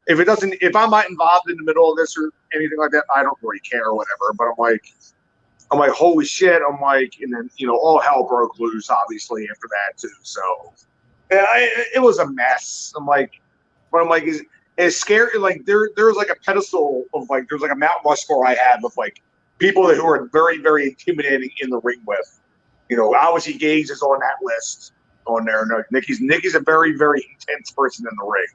if I'm not involved in the middle of this or anything like that, I don't really care or whatever. But I'm like, holy shit. I'm like, and then, all hell broke loose, obviously, after that, too. So, yeah, it was a mess. I'm like, it's scary. Like, there's like a pedestal of, like, there's like a Mount Rushmore I have of, like, people who are very, very intimidating in the ring with. Obviously, Gage is on that list on there. No, Nikki's a very, very intense person in the ring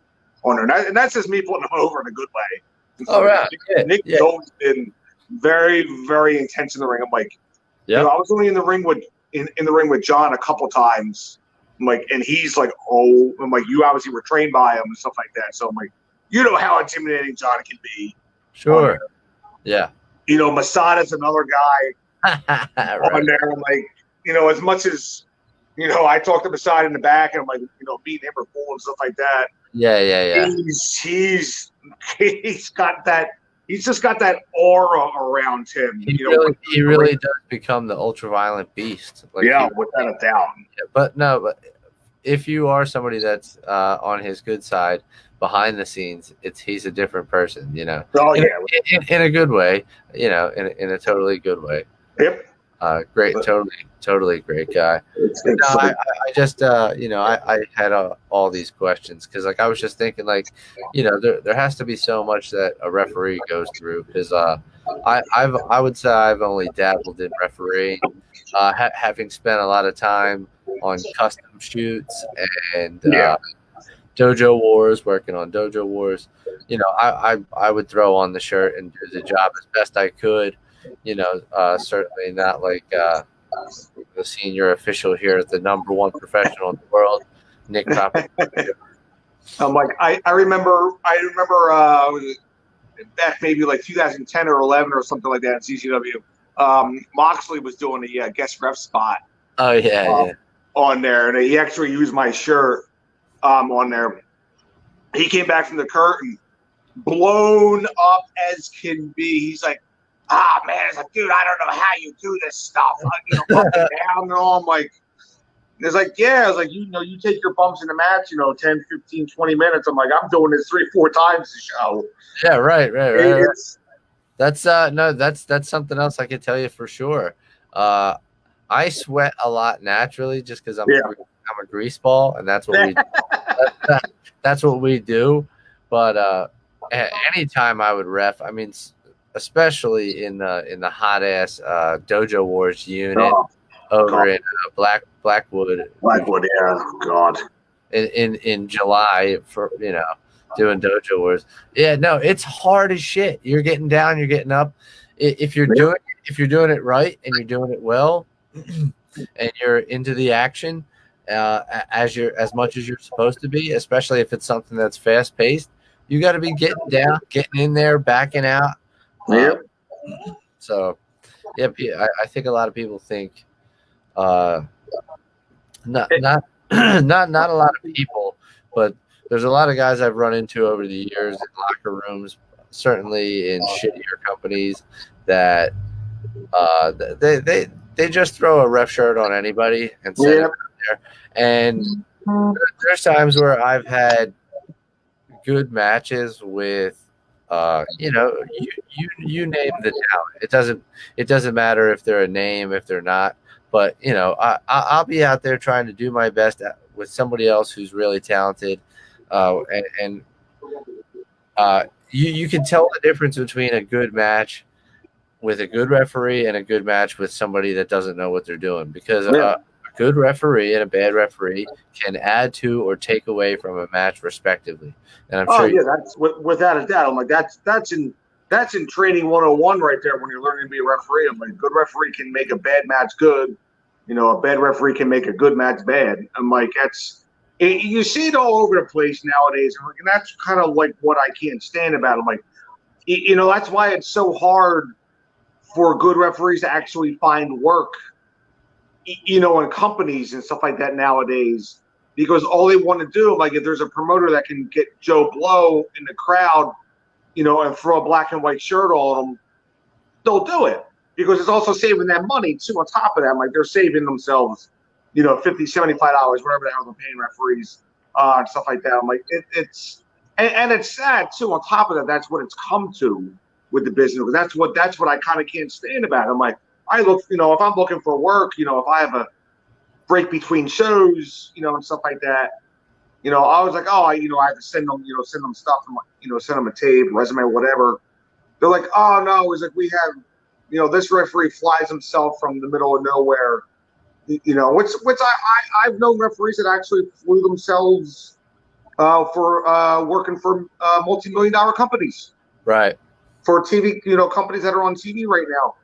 on there. And that's just me putting him over in a good way. All right. Nikki's always been very, very intense in the ring. I'm like, I was only in the ring with John a couple times. I'm like, and he's like, I'm like, you obviously were trained by him and stuff like that. So I'm like, how intimidating John can be. Sure. Yeah. Masada's another guy right. on there. I'm like, as much as, I talk to Masada in the back and I'm like, me and him are cool and stuff like that. Yeah. He's got that. He's just got that aura around him. He really does become the ultra-violent beast. Like, without a doubt. But if you are somebody that's on his good side, behind the scenes, he's a different person. Oh yeah, in a good way. In a totally good way. Yep. Great, totally great guy. I just, I had all these questions because, like, I was just thinking, like, there has to be so much that a referee goes through because I would say I've only dabbled in refereeing, having spent a lot of time on custom shoots and dojo wars, working on dojo wars. I would throw on the shirt and do the job as best I could. Certainly not like the senior official here, the number one professional in the world, Nick Papagiorgio. I'm like, I remember back maybe like 2010 or 11 or something like that in CCW. Moxley was doing a guest ref spot. Oh yeah. On there, and he actually used my shirt on there. He came back from the curtain, blown up as can be. He's like, man, it's like, dude, I don't know how you do this stuff. Up and down and all. I'm like, And it's like, yeah, I was like, you take your bumps in the match, 10, 15, 20 minutes. I'm like, I'm doing this 3-4 times the show. Yeah, right. It's That's no, that's something else I can tell you for sure. I sweat a lot naturally just because I'm a grease ball, and that's what we that's what we do. But anytime I would ref, I mean, especially in the hot ass Dojo Wars unit over in Blackwood, yeah, God. In July for doing Dojo Wars. Yeah, no, it's hard as shit. You're getting down, you're getting up. If you're doing it right and you're doing it well, and you're into the action as much as you're supposed to be, especially if it's something that's fast paced, you got to be getting down, getting in there, backing out. So, yeah, I think a lot of people think, not a lot of people, but there's a lot of guys I've run into over the years in locker rooms, certainly in shittier companies, that they just throw a ref shirt on anybody and send it out there. And there's times where I've had good matches with, you name the talent. It doesn't matter if they're a name, if they're not. But I'll be out there trying to do my best with somebody else who's really talented, and you can tell the difference between a good match with a good referee and a good match with somebody that doesn't know what they're doing, because a good referee and a bad referee can add to or take away from a match respectively. And I'm sure that's without a doubt. I'm like, that's in training 101 right there when you're learning to be a referee. I'm like, a good referee can make a bad match good. A bad referee can make a good match bad. I'm like, you see it all over the place nowadays. And that's kind of like what I can't stand about it. I'm like, that's why it's so hard for good referees to actually find work, in companies and stuff like that nowadays, because all they want to do, like, if there's a promoter that can get Joe Blow in the crowd, and throw a black and white shirt on them, they'll do it, because it's also saving them money too. On top of that, like, they're saving themselves, $50, $75, whatever the hell they're paying referees, and stuff like that. I'm like, it's sad too. On top of that, that's what it's come to with the business. That's what I kind of can't stand about it. I'm like, I look, if I'm looking for work, if I have a break between shows, and stuff like that, I was like, I have to send them stuff, send them a tape, resume, whatever. They're like, oh no, it's like, we have, this referee flies himself from the middle of nowhere, which I've known referees that actually flew themselves for working for multi-million-dollar companies, right? For TV, companies that are on TV right now.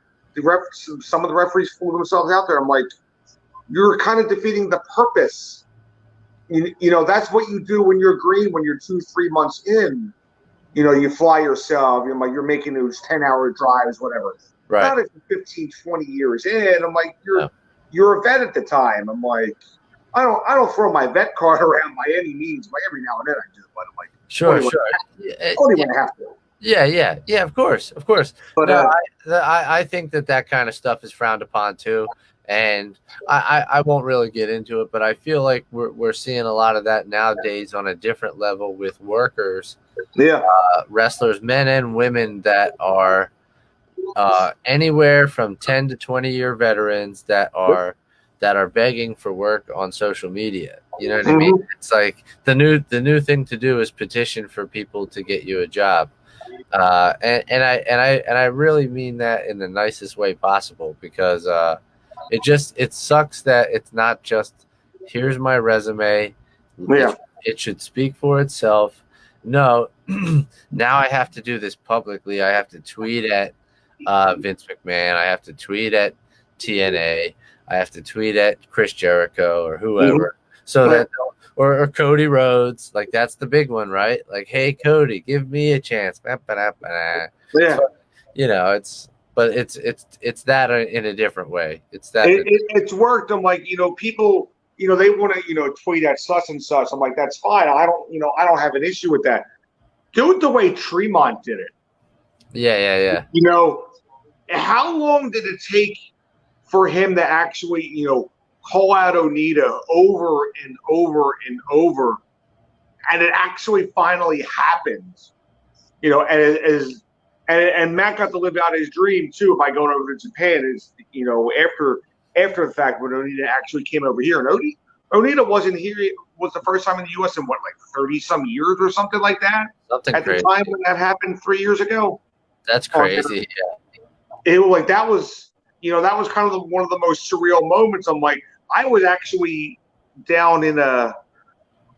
Some of the referees flew themselves out there. I'm like, you're kind of defeating the purpose. That's what you do when you're green, when you're 2-3 months in. You fly yourself. You're making those 10-hour drives, whatever. Right. Not if you're 15, 20 years in. I'm like, you're a vet at the time. I'm like, I don't throw my vet card around by any means. Like, every now and then I do, but I'm like, sure. Only when I have to. Yeah, of course. But no, I think that kind of stuff is frowned upon too, and I won't really get into it, but I feel like we're seeing a lot of that nowadays on a different level with workers, wrestlers, men and women that are anywhere from 10 to 20-year veterans that are begging for work on social media. You know what I mean? It's like the new thing to do is petition for people to get you a job. And I really mean that in the nicest way possible, because it sucks that it's not just, here's my resume. It should speak for itself. No, now I have to do this publicly. I have to tweet at Vince McMahon. I have to tweet at TNA. I have to tweet at Chris Jericho or whoever. So that, or Cody Rhodes, like, that's the big one, right? Like, hey, Cody, give me a chance. Yeah. So, it's that in a different way. It's that it's worked. I'm like, people, they want to, tweet at such and such. I'm like, that's fine. I don't have an issue with that. Do it the way Tremont did it. Yeah. How long did it take for him to actually, call out Onita over and over and over, and it actually finally happened. You know, and Matt got to live out his dream too by going over to Japan. Is, you know, after the fact when Onita actually came over here, and Onita wasn't here. It was the first time in the U.S. in what, like 30 some years or something like that. Something at crazy. The time when that happened 3 years ago. That's crazy. Yeah. It was like that was, you know, that was kind of one of the most surreal moments. I'm like, I was actually down in a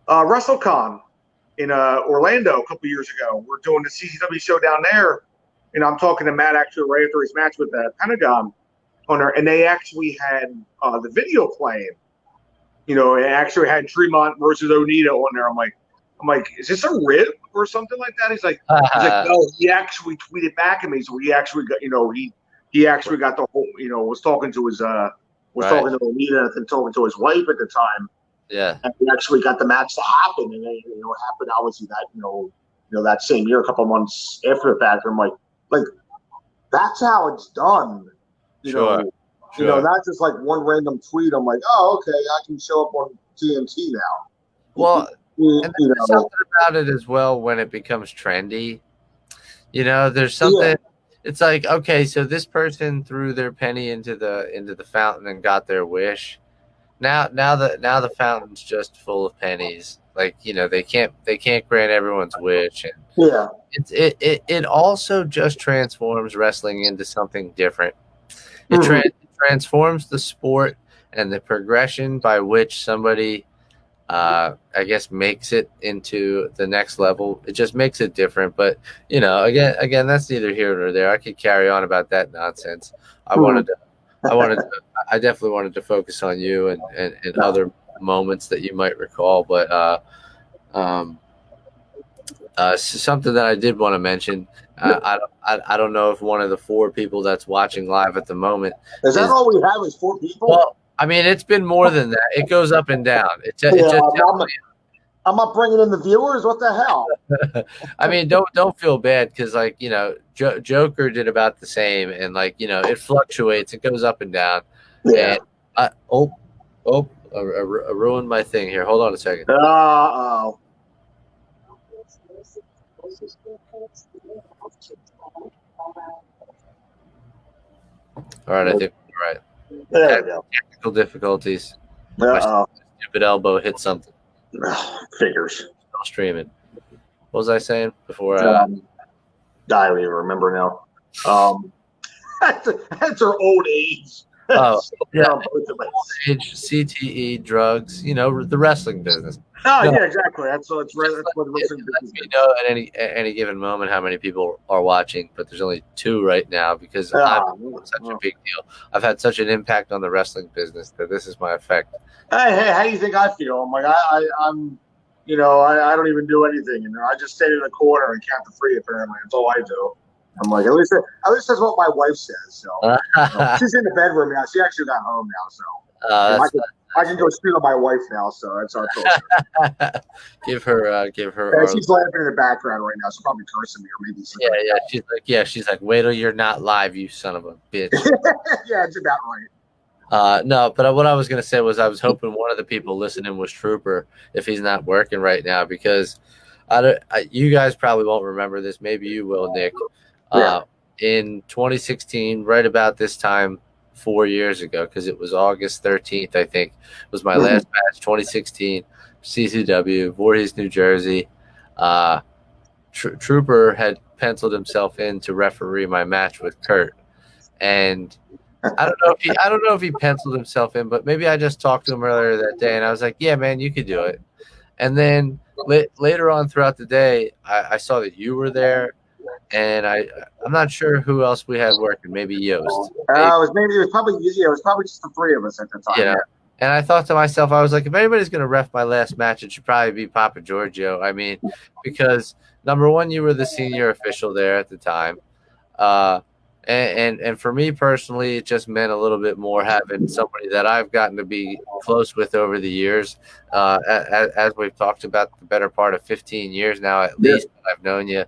WrestleCon in Orlando a couple years ago. We're doing the CCW show down there, and I'm talking to Matt actually right after his match with the Pentagon on there, and they actually had the video playing. You know, it actually had Tremont versus Onita on there. I'm like, is this a rib or something like that? He's like, no, he actually tweeted back at me, so he actually got, you know, he actually got the whole, you know, was talking to his talking to Onita and talking to his wife at the time. Yeah, and he actually got the match to happen, and then, you know, it happened obviously that you know that same year, a couple of months after the fact. I'm like that's how it's done. You know. You know, not just like one random tweet. I'm like, oh, okay, I can show up on TNT now. Well, and there's something about it as well when it becomes trendy. You know, there's something. Yeah. It's like, okay, so this person threw their penny into the fountain and got their wish. Now the fountain's just full of pennies. Like, you know, they can't grant everyone's wish. And yeah, it also just transforms wrestling into something different. It transforms the sport and the progression by which somebody, I guess, makes it into the next level. It just makes it different. But, you know, again, that's neither here nor there. I could carry on about that nonsense. I definitely wanted to focus on you and other moments that you might recall. But something that I did want to mention. I don't know if one of the 4 people that's watching live at the moment is that all we have is 4 people. Well, I mean, it's been more than that. It goes up and down. I'm not bringing in the viewers. What the hell? I mean, don't feel bad because, like, you know, Joker did about the same, and, like, you know, it fluctuates. It goes up and down. Yeah. And I ruined my thing here. Hold on a second. Oh. All right, I think we're right. There we go. Technical difficulties. My stupid elbow hit something. Figures. Still streaming. What was I saying before? I don't even remember now. That's our old age. Oh, yeah. Old age, CTE, drugs. You know, the wrestling business. Oh, yeah, exactly. That's what wrestling business is. You know, at any given moment how many people are watching, but there's only 2 right now because I'm such a big deal. I've had such an impact on the wrestling business that this is my effect. Hey, how do you think I feel? I'm like, I'm, you know, I don't even do anything, and I just stand in the corner and count to 3. Apparently, that's all I do. I'm like, at least that's what my wife says. So she's in the bedroom now. She actually got home now, so I can go speak on my wife now. So that's our talk. give her. She's laughing in the background right now. She's probably cursing me or maybe. She's like, wait till you're not live, you son of a bitch. Yeah, it's about right. No, but what I was going to say was I was hoping one of the people listening was Trooper if he's not working right now, because you guys probably won't remember this. Maybe you will, Nick. In 2016, right about this time 4 years ago, because it was August 13th, I think, was my last match, 2016, CCW, Voorhees, New Jersey. Trooper had penciled himself in to referee my match with Kurt. And I don't know if he penciled himself in, but maybe I just talked to him earlier that day, and I was like, yeah, man, you could do it. And then later on throughout the day, I saw that you were there, and I'm not sure who else we had working. Maybe Yost. It was probably just the 3 of us at the time. Yeah. And I thought to myself, I was like, if anybody's going to ref my last match, it should probably be Papagiorgio. I mean, because number one, you were the senior official there at the time. And for me personally, it just meant a little bit more having somebody that I've gotten to be close with over the years. As we've talked about, the better part of 15 years now, at least, I've known you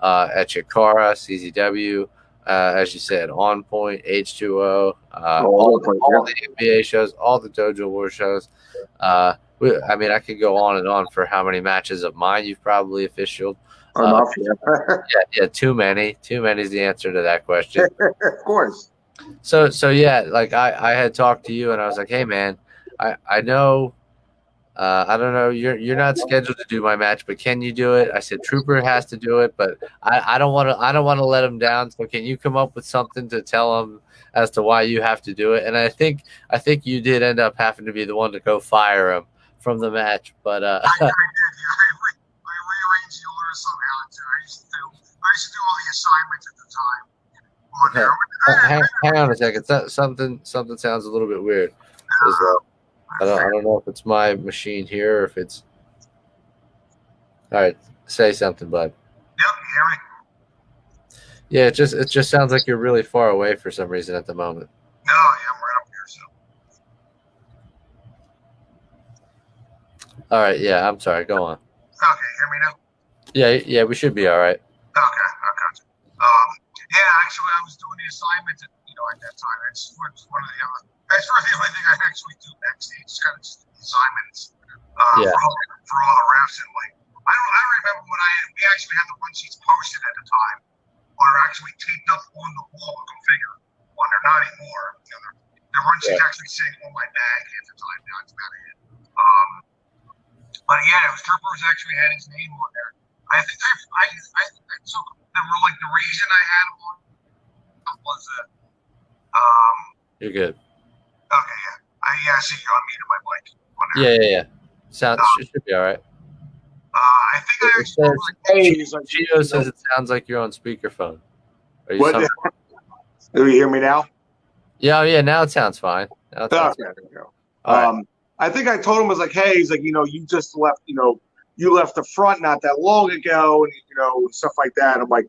at Chikara, CZW, as you said, On Point, H2O, All over, all the NBA shows, all the Dojo War shows. I mean, I could go on and on for how many matches of mine you've probably officialed. Enough, Yeah, too many. Too many is the answer to that question. Of course. So yeah, like I had talked to you and I was like, hey man, I know, I don't know, you're not scheduled to do my match, but can you do it? I said Trooper has to do it, but I don't want to let him down. So can you come up with something to tell him as to why you have to do it? And I think you did end up having to be the one to go fire him from the match, but I did. Yeah, I rearranged the order somehow too. I used to do all the assignments at the time. Hang on a second. Something sounds a little bit weird. I don't know if it's my machine here or if it's. All right, say something, bud. Yep, you hear me? Yeah, it just sounds like you're really far away for some reason at the moment. No, yeah, I'm right up here. So. All right, yeah, I'm sorry. Go on. Okay, hear me now? Yeah, we should be all right. Okay, I got you. Yeah, actually, I was doing the assignments at that time. That's one of the other. That's really the only thing I actually do backstage. It's kind of just assignments for all the refs and like. I remember when we actually had the run sheets posted at the time, or actually taped up on the wall to configure. When they're not anymore. The run sheets actually sitting on my bag at the time. Now it's about it. But yeah, it was Trooper's actually had his name on there. I think so the reason I had him on was You're good. okay, yeah. I see you unmuted my mic. Yeah. Should be all right. I think I actually Gio says it sounds like you're on speakerphone. Are you? Do you hear me now? Yeah. Now it sounds fine. There we go. I think I told him, I was like, hey, he's like, you just left, you left the front not that long ago, and stuff like that. I'm like,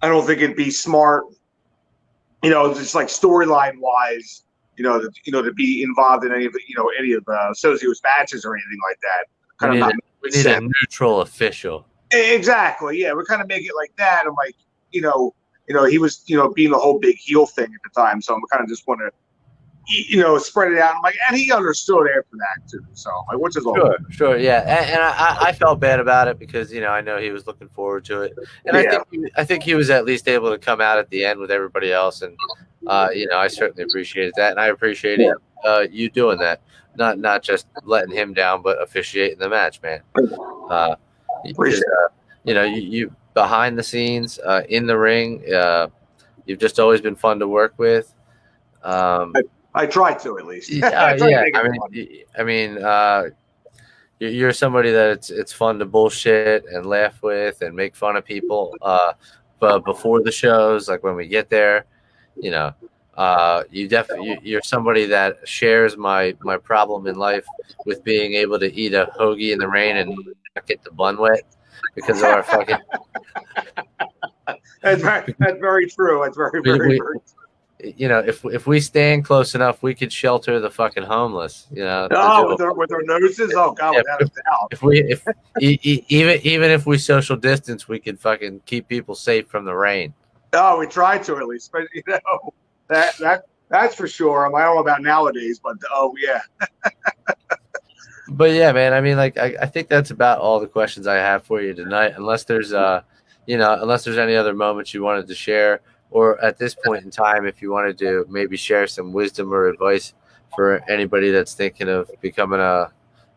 I don't think it'd be smart, just like storyline wise, to be involved in any of Sozio's matches or anything like that. We need a neutral official. Exactly. Yeah, we kind of make it like that. I'm like, he was, being the whole big heel thing at the time, so I'm kind of just want to. Spread it out. I'm like, and he understood after that too. So, like, which is all sure, yeah. And I felt bad about it because I know he was looking forward to it, and I think he was at least able to come out at the end with everybody else, and I certainly appreciated that, and I appreciated you doing that, not just letting him down, but officiating the match, man. You behind the scenes, in the ring, you've just always been fun to work with. I try to, at least. You're somebody that it's fun to bullshit and laugh with and make fun of people. But before the shows, like when we get there, you're somebody that shares my problem in life with being able to eat a hoagie in the rain and not get the bun wet because of our fucking. That's very true. That's very true. If we stand close enough, we could shelter the fucking homeless. With our noses. Oh God, without a doubt. Even if we social distance, we could fucking keep people safe from the rain. Oh, we try to at least, but that's for sure. I don't know about nowadays, but oh yeah. But yeah, man. I mean, like I think that's about all the questions I have for you tonight. Unless there's any other moments you wanted to share. Or at this point in time, if you wanted to maybe share some wisdom or advice for anybody that's thinking of becoming an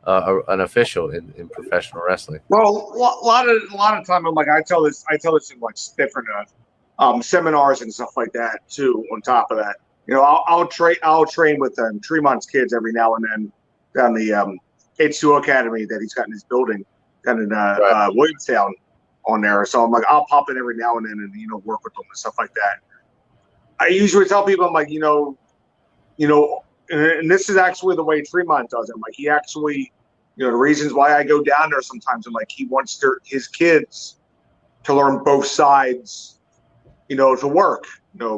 official in professional wrestling. Well, a lot of time, I'm like, I tell this in like different seminars and stuff like that too. On top of that, I'll train with Tremont's kids every now and then down the H2O Academy that he's got in his building down in Williamstown. On there, so I'm like, I'll pop in every now and then and work with them and stuff like that. I usually tell people, I'm like, and this is actually the way Tremont does it. I'm like, he actually, the reasons why I go down there sometimes, I'm like, he wants his kids to learn both sides, to work.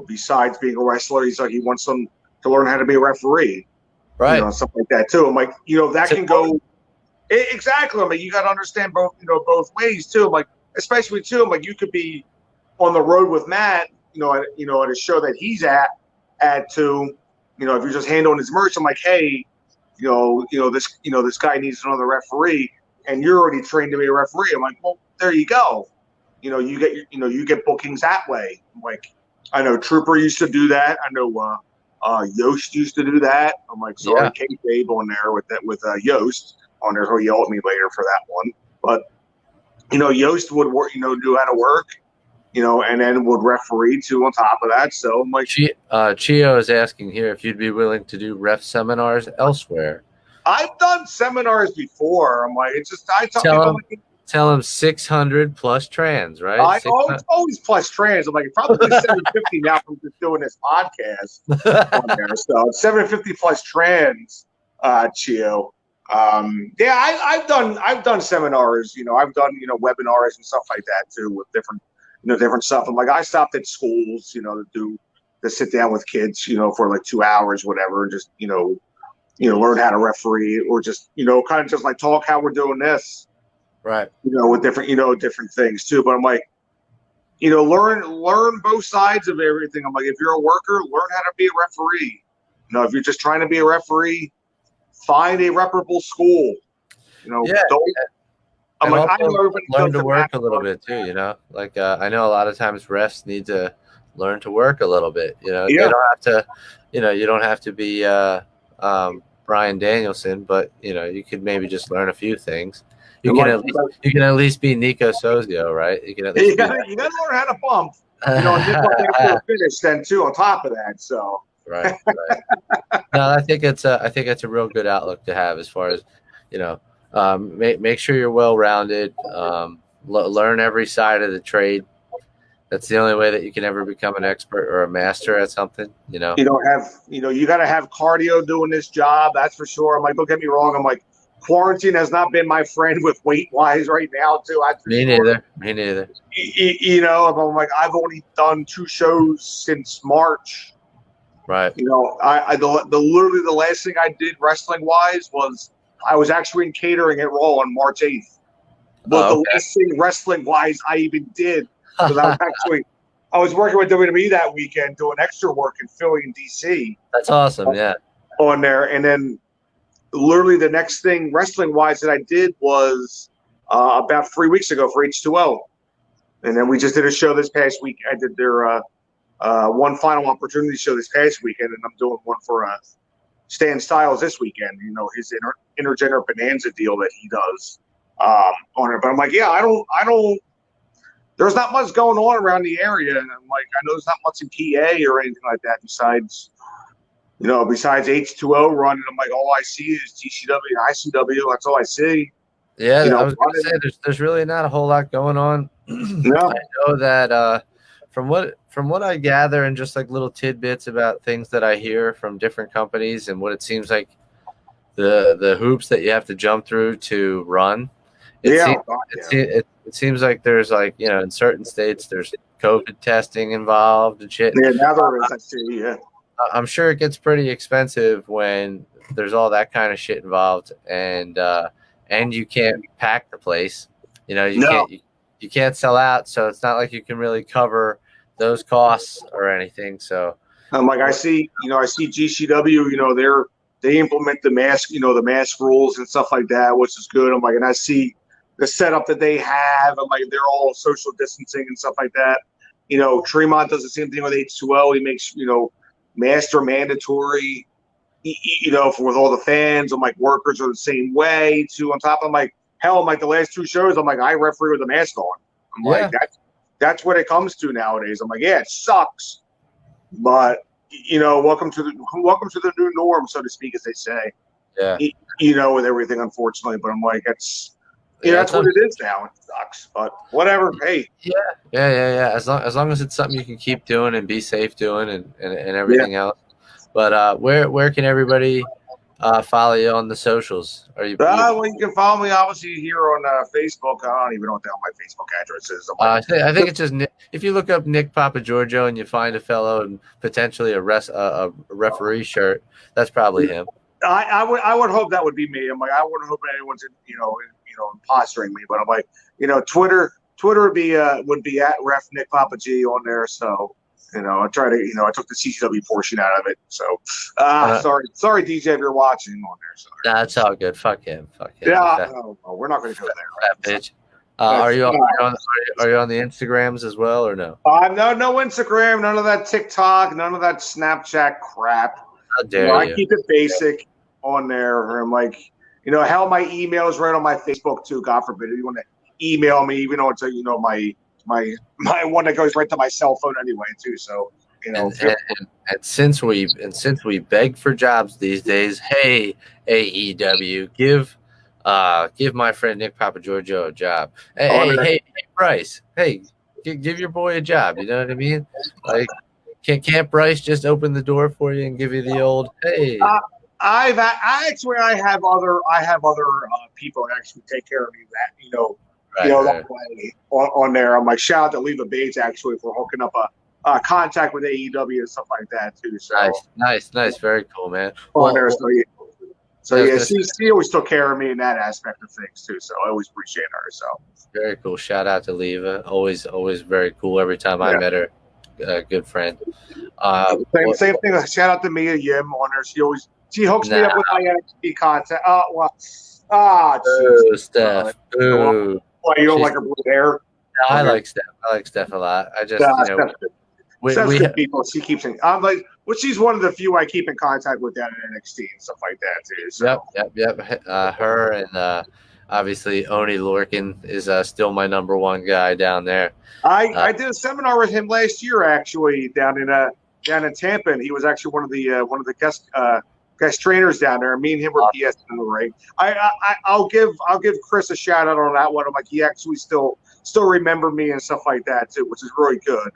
Besides being a wrestler, he's like, he wants them to learn how to be a referee, right? Stuff like that too. I'm like, that can go exactly. I mean, you got to understand both, both ways too. I'm like. Especially too, like you could be on the road with Matt, at a show that he's at to, if you're just handling his merch, I'm like, hey, this guy needs another referee, and you're already trained to be a referee. I'm like, well, there you go. You get bookings that way. I'm like, I know Trooper used to do that. I know Yost used to do that. I'm like, sorry, K-Babe on there with Yost on there. He'll yell at me later for that one. But, Yost would work, knew how to work, and then would referee too on top of that. So I'm like, Chio is asking here if you'd be willing to do ref seminars elsewhere. I've done seminars before. I'm like, it's just, I tell him 600 plus trans, right? Always plus trans. I'm like, probably 750 now from just doing this podcast on there. So 750 plus trans, Chio. I've done seminars. I've done webinars and stuff like that too with different stuff. I'm like, I stopped at schools, to sit down with kids, for like 2 hours, whatever, and just learn how to referee, or just kind of just like talk how we're doing this. Right. With different things too. But I'm like, learn both sides of everything. I'm like, if you're a worker, learn how to be a referee. If you're just trying to be a referee, find a reputable school. I'm like, I know everybody learn to work a little bit too. Like I know a lot of times refs need to learn to work a little bit. You don't have to. You don't have to be Brian Danielson, but you could maybe just learn a few things. You can at least be Nico Sozio, right? You gotta learn how to bump. And just finish then too on top of that. So right. No, I think it's a real good outlook to have as far as make sure you're well rounded. Learn every side of the trade. That's the only way that you can ever become an expert or a master at something. You got to have cardio doing this job. That's for sure. I'm like, don't get me wrong. I'm like, quarantine has not been my friend with weight wise right now too. Me neither. I'm like, I've only done 2 shows since March. Right. Literally the last thing I did wrestling wise was I was actually in catering at Raw on March 8th. But the last thing wrestling wise I even did, because I was working with WWE that weekend doing extra work in Philly and DC. That's awesome. Yeah. On there, and then literally the next thing wrestling wise that I did was about 3 weeks ago for H2O, and then we just did a show this past week. I did their one final opportunity show this past weekend, and I'm doing one for Stan Styles this weekend. His intergender bonanza deal that he does on it. But I'm like, I don't. There's not much going on around the area, and I'm like, I know there's not much in PA or anything like that besides H2O running. I'm like, all I see is GCW and ICW. That's all I see. Yeah, I was going to say there's really not a whole lot going on. No. I know that from what I gather and just like little tidbits about things that I hear from different companies and what it seems like the hoops that you have to jump through to run. It seems like there's like, in certain states there's COVID testing involved and shit. Yeah, now there is. I see. Yeah. I'm sure it gets pretty expensive when there's all that kind of shit involved, and you can't pack the place. You can't sell out, so it's not like you can really cover those costs or anything. So I'm like, I see GCW. They implement the mask rules and stuff like that, which is good. I'm like, and I see the setup that they have. I'm like, they're all social distancing and stuff like that. Tremont does the same thing with H2O. He makes master mandatory, with all the fans. I'm like, workers are the same way too. On top, I'm like, hell, I'm like the last 2 shows, I'm like, I referee with a mask on. I'm like, that's what it comes to nowadays. I'm like, yeah, it sucks, but welcome to the new norm, so to speak, as they say. Yeah. With everything, unfortunately. But I'm like, that's what it is now. It sucks, but whatever. Hey. Yeah. As long as it's something you can keep doing and be safe doing and everything else. But where can everybody follow you on the socials? Are you? Well, you can follow me obviously here on Facebook. I don't even know what the hell my Facebook address is. I think it's just if you look up Nick Papagiorgio and you find a fellow and potentially a referee shirt, that's probably him. I would hope that would be me. I'm like, I wouldn't hope anyone's impostering me, but I'm like, Twitter would be at Ref Nick Papa G on there. So, I try to, I took the CCW portion out of it. So, sorry, DJ, if you're watching on there. Sorry. That's all good. Fuck him. Yeah, no, we're not going to go there. Fat bitch. Are you on the Instagrams as well or no? No Instagram, none of that TikTok, none of that Snapchat crap. How dare you? I keep it basic on there. I'm like, hell, my email is right on my Facebook too. God forbid if you want to email me, even though it's my one that goes right to my cell phone anyway too. So and since we beg for jobs these days, hey AEW, give my friend Nick Papagiorgio a job. Hey Bryce, hey, give your boy a job. You know what I mean? Like, can't Bryce just open the door for you and give you the old hey? I have other people that actually take care of me. That way on there. I'm like, shout out to Leva Bates actually for hooking up a contact with AEW and stuff like that too. So nice, very cool, man. She always took care of me in that aspect of things too. So I always appreciate her. So very cool. Shout out to Leva. Always very cool. Every time I met her, good friend. Same thing. Shout out to Mia Yim on her. She hooks me up with my NXT content. Steph. Boo. Why you don't like her blue hair? No, I like Steph. I like Steph a lot. I just Steph's good people. She keeps saying, I'm like, she's one of the few I keep in contact with down in NXT and stuff like that too. So. Yep. Her and obviously Oni Lorcan is still my number one guy down there. I did a seminar with him last year actually down in Tampa, and he was actually one of the guest trainers down there. Me and him were BS in the ring. I'll give Chris a shout out on that one. I'm like, he actually still remember me and stuff like that too, which is really good.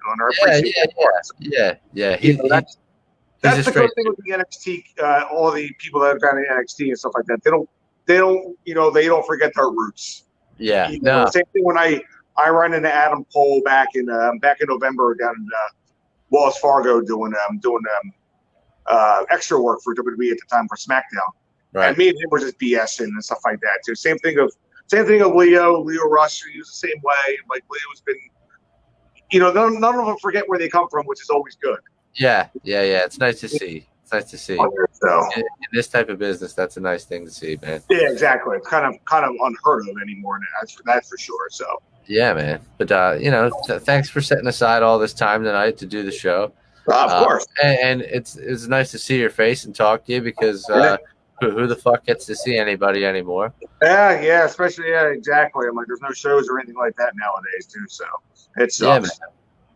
That's the good thing with the NXT. All the people that have gone to NXT and stuff like that, they don't forget their roots. Yeah, Same thing when I run into Adam Cole back in November down in Wells Fargo doing extra work for WWE at the time for SmackDown. Right. And me and him were just BSing and stuff like that too. Same thing of Leo Rush. He was the same way. Like Leo's been, none of them forget where they come from, which is always good. Yeah. It's nice to see. So, in this type of business, that's a nice thing to see, man. Yeah, exactly. It's kind of unheard of anymore. That's for sure. So. Yeah, man. But thanks for setting aside all this time tonight to do the show. Of course. And it's nice to see your face and talk to you because who the fuck gets to see anybody anymore? Yeah, especially exactly. I'm like, there's no shows or anything like that nowadays too. So it sucks. Yeah,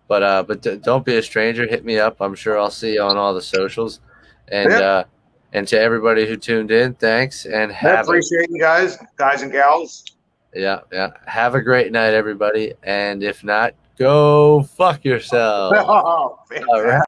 man. But don't be a stranger. Hit me up. I'm sure I'll see you on all the socials. And and to everybody who tuned in, thanks. And appreciate you guys and gals. Yeah. Have a great night, everybody. And if not, go fuck yourself. All right.